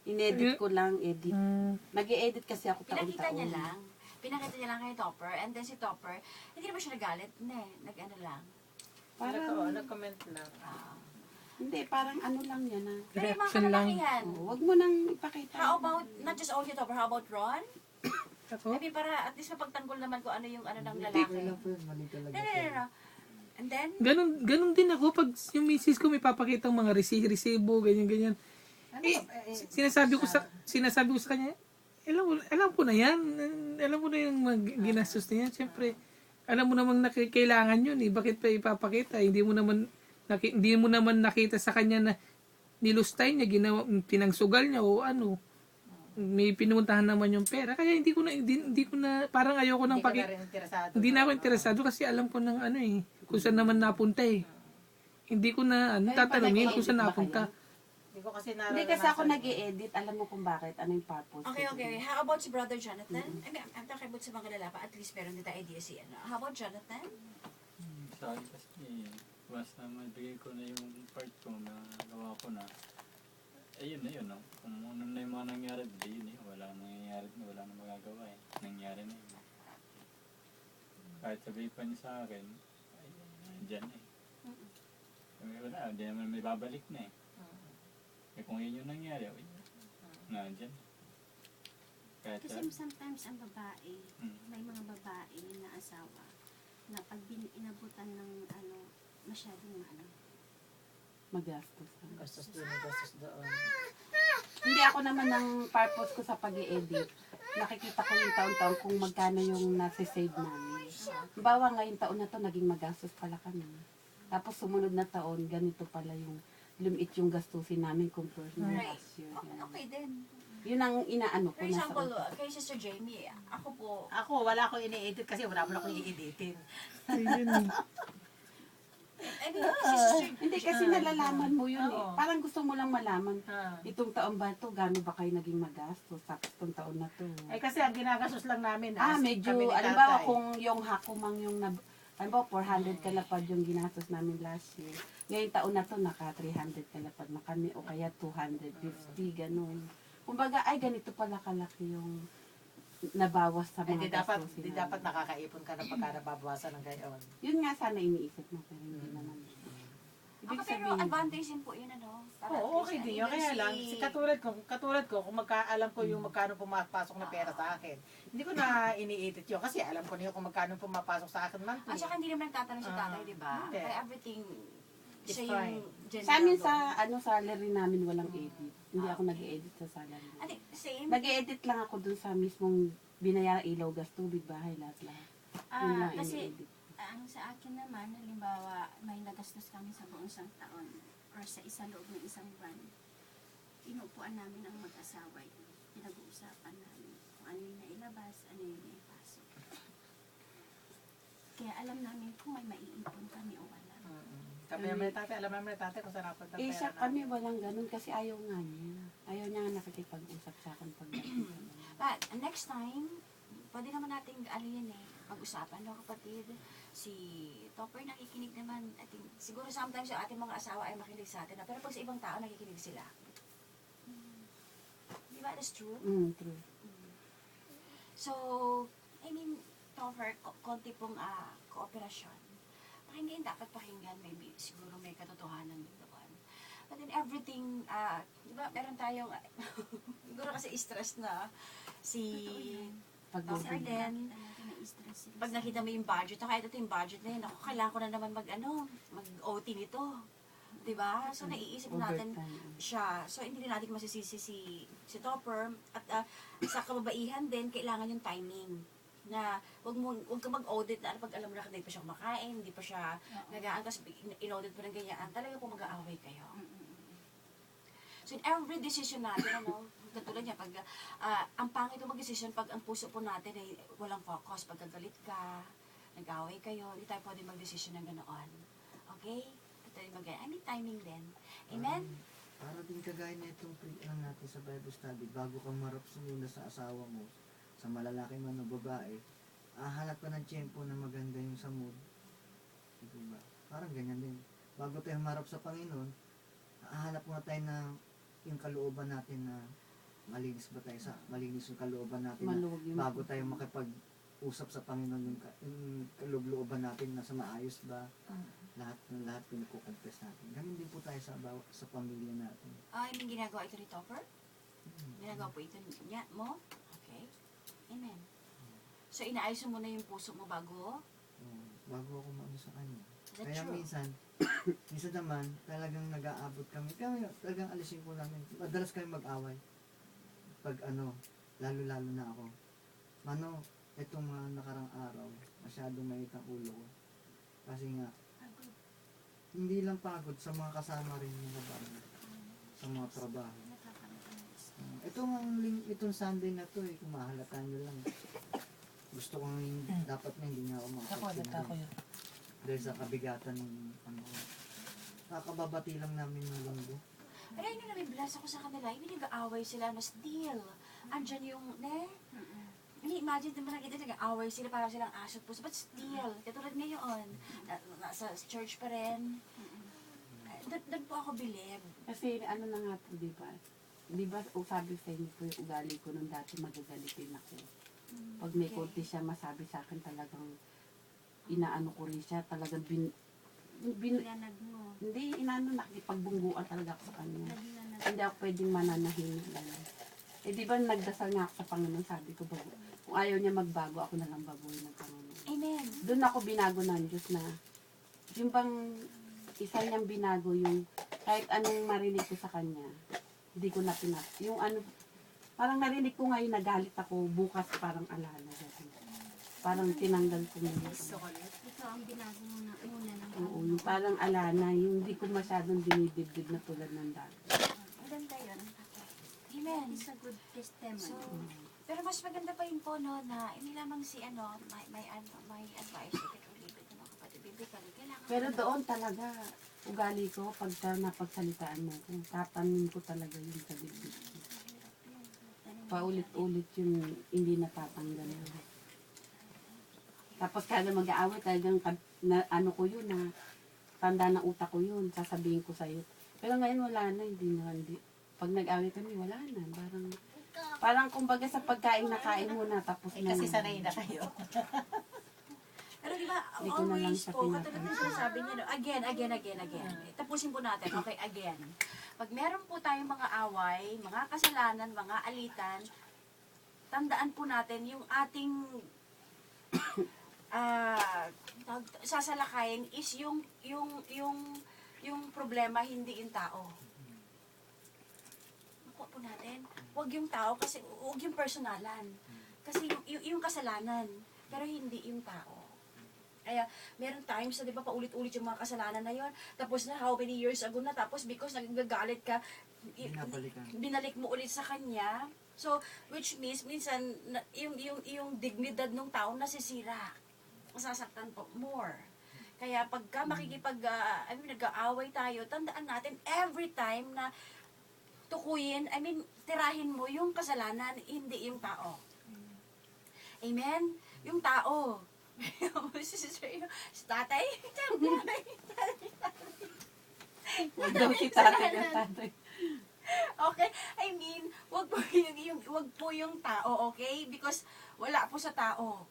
Inedit ko lang, edit. mm, Nag-i-edit kasi ako pinakita taon-taon. niya lang. Pinakita niya lang kay Topper. And then si Topper, hindi naman siya nagalit. Hindi, nag-ano lang. Parang, Nag-comment lang. hindi, parang ano lang yan ah. Pero yung mga reaction lang. kalalakihan, Oh, wag mo nang ipakita. how about, not just only Topper, how about Ron? Ako? I mean, para at least mapagtanggol naman kung ano yung ano ng Okay lalaki. lang po yun, mali talaga. No, no, no, no. And then, Ganun din ako pag yung misis ko may papakita mga resibo, ganyan. Sinasabi ko sa kanya, alam ko na yan. Alam mo na yung ginastos na yan. Siyempre, alam mo namang kailangan yun eh. Bakit pa ipapakita? Hindi mo naman nakita sa kanya na nilustay niya, pinangsugal niya o ano. May pinuntahan naman yung pera. Kaya hindi ko na parang ayoko nang Hindi ka na rin interesado. hindi na ako interesado kasi alam ko ng ano eh, kung saan naman napunta eh. Hindi ko na Kayo tatanungin pa kung saan nag-edit ba napunta. Hindi ko kasi Hindi kasi ako nag-i-edit. Alam mo kung bakit. Ano yung purpose. okay, ko okay. dun. How about si Brother Jonathan? I mean, I'm talking about sa mga lalaki. At least meron din tayo idea si ano. How about Jonathan? Sa akin kasi, basta maibigay ko na yung part ko na gawa ko na, ayun na yun, no? Kung ano na yung mga nangyari, di yun eh. Wala nang nangyayari, wala nang magagawa eh. Nangyari na yun. Kahit sabihin pa niya sa akin, ay, dyan eh. Sabi ko na, di naman may babalik na eh. Eh kung yun yung nangyari, ay, nandyan. Kahit Kasi sometimes ang babae, Hmm. may mga babae na asawa na pag inabutan ng ano, masyadong ano. Magastos. Gastos doon, gastos doon. Hindi ako naman ng purpose ko sa pag-i-edit. Nakikita ko yung taon-taon kung magkano yung nasa-save namin. Bawa ngayong taon na to, naging magastos pala kami. Tapos sumunod na taon, ganito pala yung lumiit yung gastusin namin compared na Right. last year. Okay din. Yun ang inaano ko For na example, sa kay Sister Jamie, ako po, Ako, wala akong ini-edit kasi wala mo akong i-editin. Ayun. I mean, si Sister Hindi kasi nalalaman mo yun eh. Oo. Parang gusto mo lang malaman. Ah. Itong taon ba to, gaano ba kayo naging magastos? Tapos itong taon na to. Eh kasi ang ginagastos lang namin, Medyo, kami ni alimbawa tatay. kung yung hakumang yung, alimbawa 400 kalapad yung ginastos namin last year. Ngayong taon na to, naka 300 kalapad na kami o kaya 250, ganun. Kumbaga, ay ganito pala kalaki yung nabawas sa Ay, mga gastusin di namin. dapat nakakaipon ka ng pagka nababawasan ng gayon. Yun nga sana iniisip mo, pero hindi naman. Ibig Ako pero sabihin, advantage din po yun ano. Para at Oo, least, okay din ano, yun. Kaya si- lang, katulad ko, kung alam ko yung magkano pumapasok na pera sa akin, hindi ko na ini-edit yun kasi alam ko na yun kung magkano pumapasok sa akin monthly. At saka hindi naman nagtatanong si tatay, di ba? hindi. Kaya everything, It's siya fine. yung general. sa amin doon. sa salary namin walang edit. Hindi ako nag-edit sa salary. I think, same. Nag-edit lang ako dun sa mismong binayaran ilaw, gas, tubig, bahay, lahat-lahat. Yun lang Kasi ini-edit. ang sa akin naman, halimbawa, may nagastos kami sa buong isang taon or sa loob ng isang buwan, inupuan namin ang mag-asawa yun. Pinag-uusapan namin kung ano yung nailabas, ano yung naipasok. Kaya alam namin kung may maiipon kami o wala. Kami naman ni tatay, alam naman ni tatay kung saan napunta ang Siya pera kami namin. walang ganun kasi ayaw nga niya. Ayaw niya nga nakikipag-usap sa akin pag But next time, pwede naman natin ano yan eh, pag-usapan, no kapatid? Si Topper nakikinig naman. I think, siguro sometimes yung ating mga asawa ay makinig sa atin. Pero pag sa ibang tao, nakikinig sila. Di ba? That's true. True. So, I mean, Topper, konti pong kooperasyon. Pakinggan, dapat pakinggan. Maybe, siguro may katotohanan doon. But then everything, di ba, meron tayong, siguro kasi stress na si Pag Kasi Arden, Talaga may stress sila. pag nakita mo yung budget, kahit ito yung budget na yun, ako, kailangan ko na naman mag-OT nito. Diba? So, naiisip natin overtime. siya. So, hindi rin natin masisisi si Topper. At sa kababaihan din, kailangan yung timing. Na, wag ka mag-audit na pag alam mo na hindi pa siya kumakain, hindi pa siya nagaan, tapos in-audit mo ng ganyan, talaga po mag-aaway kayo. So, in every decision natin, katulad niya, pag, ang pangit yung mag-decision pag ang puso po natin ay walang focus. Pag galit ka, nag-away kayo, hindi tayo pwede mag-decision ng ganoon. Okay? Ito yung I mean, timing din. Amen? Para din kagaya na itong lang natin sa Bible study, bago ka marap muna sa asawa mo, sa malalaki man o babae, hanap ka ng tiyempo na maganda yung sa mood. Diba? parang ganyan din. Bago tayo humarap sa Panginoon, hahanap muna tayo ng yung kalooban natin na malinis ba tayo sa malinis yung kalooban natin na Maluwag yung bago tayo makipag-usap sa Panginoon yung kalooban natin na sa maayos ba lahat pinagkukumpes natin. Ganun din po tayo sa pamilya natin. Yung ginagawa ito ni Topper? Ginagawa po ito niya mo? Okay. Amen. So, inaayos mo muna yung puso mo bago? Bago ako maano sa kanya. Is that Kaya true? minsan naman, talagang nag-aabot kami. Kaya talagang alisin ko namin. Madalas kami mag-away. Pag lalo-lalo na ako. Itong mga nakarang araw, masyadong mainit ang ulo ko. Kasi nga, hindi lang pagod sa mga kasama rin yung nabago. Sa mga trabaho. Itong Sunday na to kung mahalata nyo lang. Gusto ko dapat na hindi nga ako makapagsinday. Dahil sa kabigatan ng kakababati lang namin ng linggo. Pero yun yung nabibless ako sa kanila, hindi nag-aaway sila na still. Andyan yung, imagine naman nakita nag-aaway sila, parang silang aso at puso, but still, katulad ngayon, nasa church pa rin. Doon po ako believe. Kasi ano na nga po, di ba? Di ba, sabi sa inyo po yung ugali ko nung dati magagalitin ako. Pag may Okay. konti siya masabi sa akin, talagang inaano ko rin siya, talagang Pinanag mo. hindi inaano, nakipagbungguan talaga ako sa kanya. Naglanag. Hindi ako pwedeng mananahimik lang. Di ba nagdasal nga ako sa Panginoon, sabi ko, kung ayaw niya magbago, ako na lang baguhin ng Panginoon. Amen. Doon ako binago ng Diyos na, yung bang isa niyang binago yung, kahit anong marinig ko sa kanya, hindi ko na yung ano, parang narinig ko ngayon, nagalit ako, bukas parang alala. Parang tinanggal ko na yun. Ikaw ang binago mo na una ng Oo, yung parang alana, yung hindi ko masyadong dinidibdib na tulad ng dati. Maganda yun. Okay. Amen. It's a good testimony. So, pero mas maganda pa yun po, no, na hindi lamang si, may advice, you can leave it, kapatid, bibigyan, kailangan. Pero doon talaga, ugali ko, pagka napagsalitaan mo ko, tapanin ko talaga yung sa dibdib ko. Paulit-ulit yung hindi natatanggal. Tapos kada mag-aaway, talagang ano ko yun, na tanda ng utak ko yun, sasabihin ko sa'yo. Pero ngayon wala na, hindi. Pag nag-aaway kami, wala na. Parang kumbaga sa pagkain nakain mo na, tapos na. Kasi yun. sanay na kayo. Pero di ba, Hindi ko na lang always siya po, katulad na pinapansin. sabi niya, no, again. Tapusin po natin. Okay, again. Pag meron po tayong mga away, mga kasalanan, mga alitan, tandaan po natin yung ating sasalakayin is yung problema, hindi yung tao. Nakuha po natin. Huwag yung tao, kasi huwag yung personalan. Kasi yung kasalanan, pero hindi yung tao. Kaya, meron times na, di ba, paulit-ulit yung mga kasalanan na yon. Tapos na, how many years ago na, tapos because nagagalit ka, binalik mo ulit sa kanya. So, which means, minsan, yung dignidad ng tao nasisira. Masasaktan po more. Kaya, pagka nag-aaway tayo, tandaan natin, every time na tukuyin, tirahin mo yung kasalanan, hindi yung tao. Amen? Yung tao. Si tatay? Huwag daw si tatay ng tatay. Okay? Wag po yung tao, okay? Because wala po sa tao.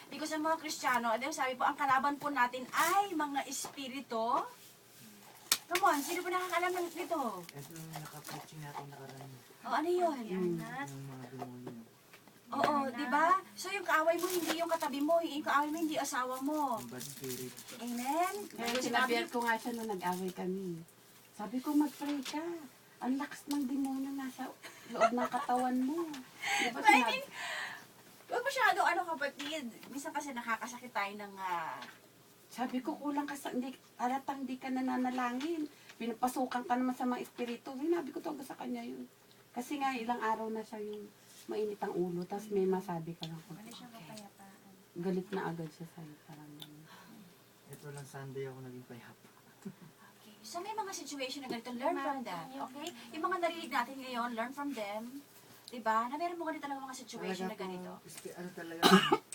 Because ang mga Kristiyano, sabi po, ang kalaban po natin ay mga espiritu. Come on, sino po nakakalam nito? Ito yung nakapreaching natin nakaraan. Ano yun? Yung mga demonyo. Oo, di ba? So yung kaaway mo, hindi yung katabi mo. Yung kaaway mo, hindi asawa mo. Yung bad spirit. Amen? Kaya sinabihan ko nga siya nung nag-away kami. Sabi ko, mag-pray ka. Ang lakas ng demonyo nasa loob ng katawan mo. Di ba sinabi? Huwag masyado, kapatid. Minsan kasi nakakasakit tayo ng... Sabi ko, kulang ka sa, halatang di ka nananalangin. Pinapasukan ka naman sa mga espiritu. Sinabi ko talaga sa kanya yun. Kasi nga, ilang araw na siya yung mainit ang ulo, tapos may masabi ka lang. Wala siyang kapayapaan. Galit na agad siya sa'yo. Parang Ito lang Sunday ako naging payapa. Okay. So may mga situation na ganito, learn from that. Okay? Yung mga narinig natin ngayon, learn from them. Diba? Na meron mo ganito talaga mga situation na ganito. Ano talaga,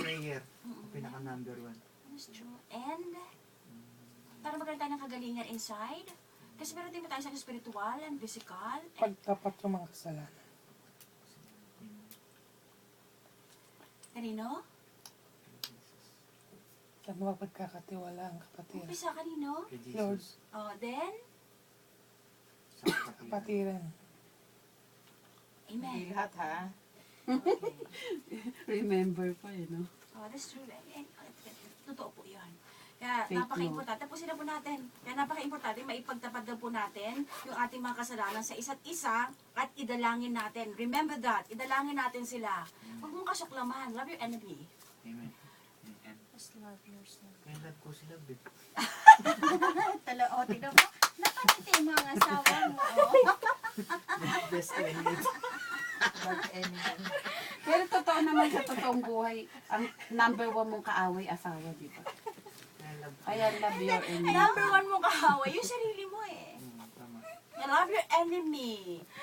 prayer. Pinaka number one. That's true. And, Para magkaroon tayo ng kagalingan inside. Kasi meron din tayo sa spiritual and physical. Pagtapat yung mga kasalanan. Kanino? Sa mga pagkakatiwala ang kapatiran. Umpisa kanino? Kay Lord. Jesus. Oh, then, Sa kapatiran. Kapatiran. amen. Hindi lahat ha. Remember pa eh, no? Oh, that's true. Totoo po yun. Kaya Faith napaka-importante. Tapusin na po natin. Kaya napaka-importante, maipagtapad na po natin yung ating mga kasalanan sa isa't isa at idalangin natin. Remember that. Idalangin natin sila. Huwag mong kasuklaman. Love your enemy. Amen. Amen. Just love yourself. Kaya love ko sila, babe. O, tignan mo. Napangiti yung mga asawa mo. Oh. Best enemy. But anyway. Pero totoo naman sa totoong buhay, ang number one mong kaaway, asawa, di ba? Kaya love ko. Kaya love your enemy. Number one mo kahawa, yung sarili mo eh. Tama. You love your enemy.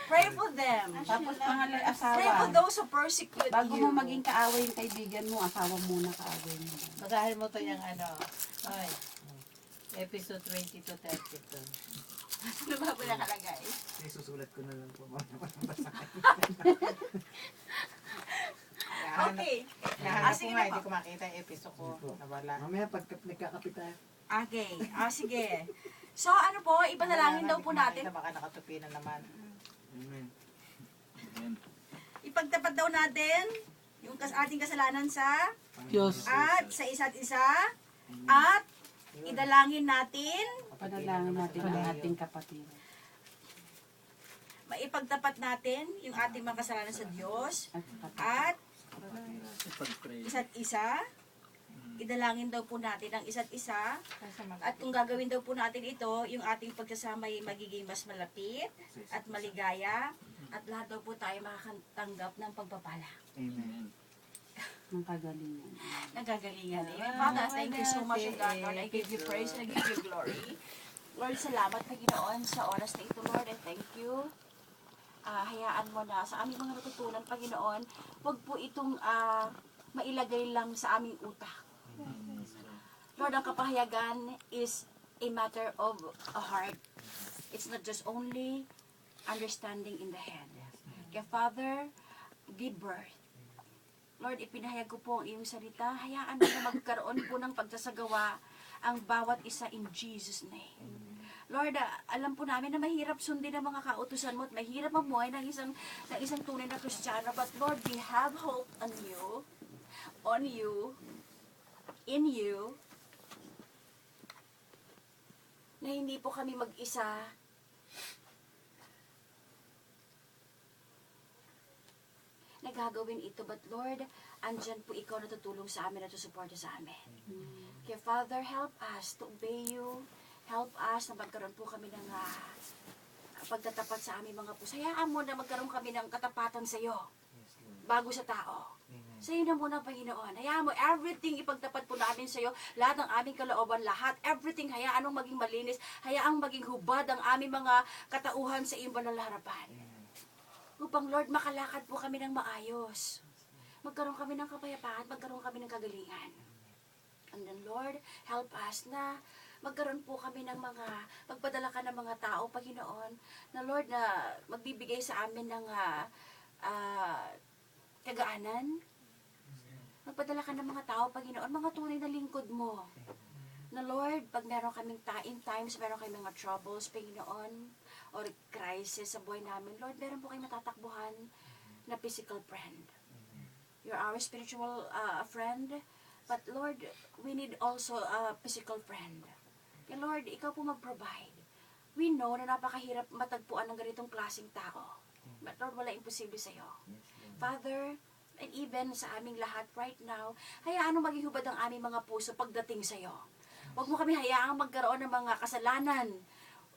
Pray for them. Tapos pangalay, Pray asawa. for those who persecute Bago you. mo maging kaaway yung kaibigan mo, asawa muna kaaway mo. Basahin mo to yung ano. Oy. Episode 20 to 32. Ano ba po nakalagay? Kasi susulat ko na lang po. Mamaya ko nang basahin. Okay. Nahanap ko sige nga, na po. hindi ko makita yung episode ko. Nawala. Mamaya pag nagkakapit tayo. Okay. Sige. So, ano po, ipanalangin daw po natin. Baka nakatupi na naman. Amen. Amen. Ipagtapat daw natin yung ating kasalanan sa Diyos. at sa isa't isa at idalangin natin, Panalangin natin ang ating kapatid. maipagtapat natin yung ating mga kasalanan sa Diyos At kapatid. at Pag-pray. isa't isa. Idalangin daw po natin ang isa't isa. Kasi mag- At kung gagawin daw po natin ito, yung ating pagsasama ay magiging mas malapit at maligaya. At lahat daw po tayo makakatanggap ng pagpapala. Amen. Ng kagalingan. Nagagalingan. Amen. Father, thank you so much, God, Lord. I give you praise and I give you glory. Lord, salamat Panginoon sa oras na ito, Lord. I thank you. Hayaan mo na sa aming mga natutunan, Panginoon, huwag po itong mailagay lang sa aming utak. Lord, ang kapahayagan is a matter of a heart. It's not just only understanding in the head. Kaya Father, give birth. Lord, ipinahayag ko po ang iyong salita. Hayaan mo na magkaroon po ng pagsasagawa ang bawat isa in Jesus' name. Lord, alam po namin na mahirap sundin ang mga kautusan mo at mahirap mamuhay ng isang tunay na Kristiyano. But Lord, we have hope on you, in you, na hindi po kami mag-isa. Nagagawin ito, but Lord, andyan po ikaw na tutulong sa amin at susuporta sa amin. Kaya Father, help us to obey you. Help us na magkaroon po kami ng pagtatapat sa aming mga puso. Hayaan mo na magkaroon kami ng katapatan sa iyo bago sa tao. Sa iyo na muna, Panginoon. Hayaan mo, everything ipagtapat po namin sa iyo. Lahat ng aming kalooban, lahat, everything, hayaan mong maging malinis. Hayaan maging hubad ang aming mga katauhan sa iyong banal na harapan. Upang, Lord, makalakad po kami ng maayos. Magkaroon kami ng kapayapaan, magkaroon kami ng kagalingan. And then, Lord, help us na magkaroon po kami ng magpadala ka ng mga tao, Panginoon, na Lord, na magbibigay sa amin ng kagaanan. Magpadala ka ng mga tao, Panginoon, mga tunay na lingkod mo. Na Lord, pag meron kaming times, meron kaming mga troubles, Panginoon, or crisis sa buhay namin, Lord, meron po kayong matatakbuhan na physical friend. You're our spiritual friend, but Lord, we need also a physical friend. Kaya Lord, ikaw po mag-provide. We know na napakahirap matagpuan ng ganitong klaseng tao. But Lord, wala imposible sa'yo. Father, and even sa aming lahat right now, hayaan mo maging hubad ang aming mga puso pagdating sa'yo. Huwag mo kami hayaang magkaroon ng mga kasalanan.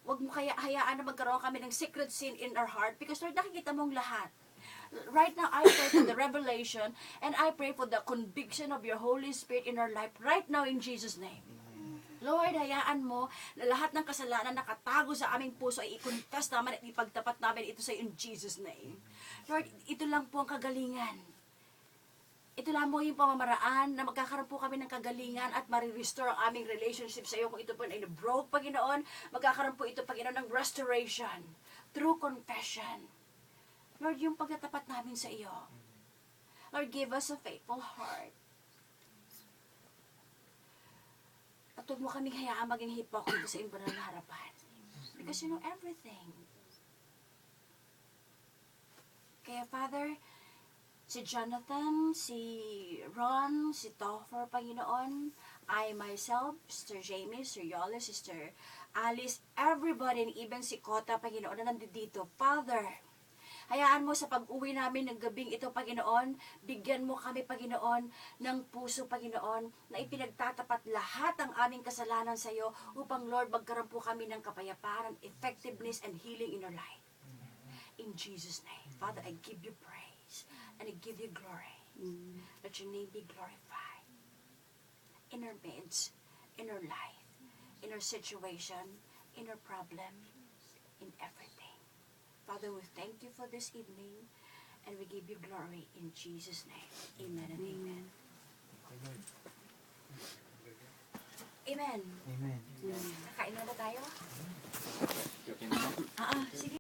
Huwag mo hayaan na magkaroon kami ng secret sin in our heart because Lord, nakikita mong lahat. Right now, I pray for the revelation and I pray for the conviction of your Holy Spirit in our life right now in Jesus' name. Lord, hayaan mo na lahat ng kasalanan na nakatago sa aming puso ay i-confess naman at ipagtapat namin ito sa in Jesus' name. Lord, ito lang po ang kagalingan. ito lamang yung pamamaraan na magkakaroon po kami ng kagalingan at marirestore ang aming relationship sa iyo. Kung ito po ay broke, Panginoon, magkakaroon po ito, Panginoon, ng restoration through confession. Lord, yung pagtatapat namin sa iyo. Lord, give us a faithful heart. At huwag mo kaming hayaan maging hypocrite sa iyong banal na harapan. Because you know everything. Kaya, Father, si Jonathan, si Ron, si Topher, Panginoon, I myself, Sister Jamie, Sister Yola, Sister Alice, everybody, and even si Kota, Panginoon, na nandito. Father, hayaan mo sa pag-uwi namin ng gabing ito, Panginoon, bigyan mo kami, Panginoon, ng puso, Panginoon, na ipinagtatapat lahat ng aming kasalanan sa iyo upang, Lord, magkaroon po kami ng kapayapaan, effectiveness, and healing in our life. In Jesus' name, Father, I give you praise and I give you glory. Let your name be glorified in our midst, in our life, in our situation, in our problem, in everything. Father, we thank you for this evening and we give you glory in Jesus' name. Amen and amen. Amen. Amen. Kakain na ba tayo? Okay na. Sige.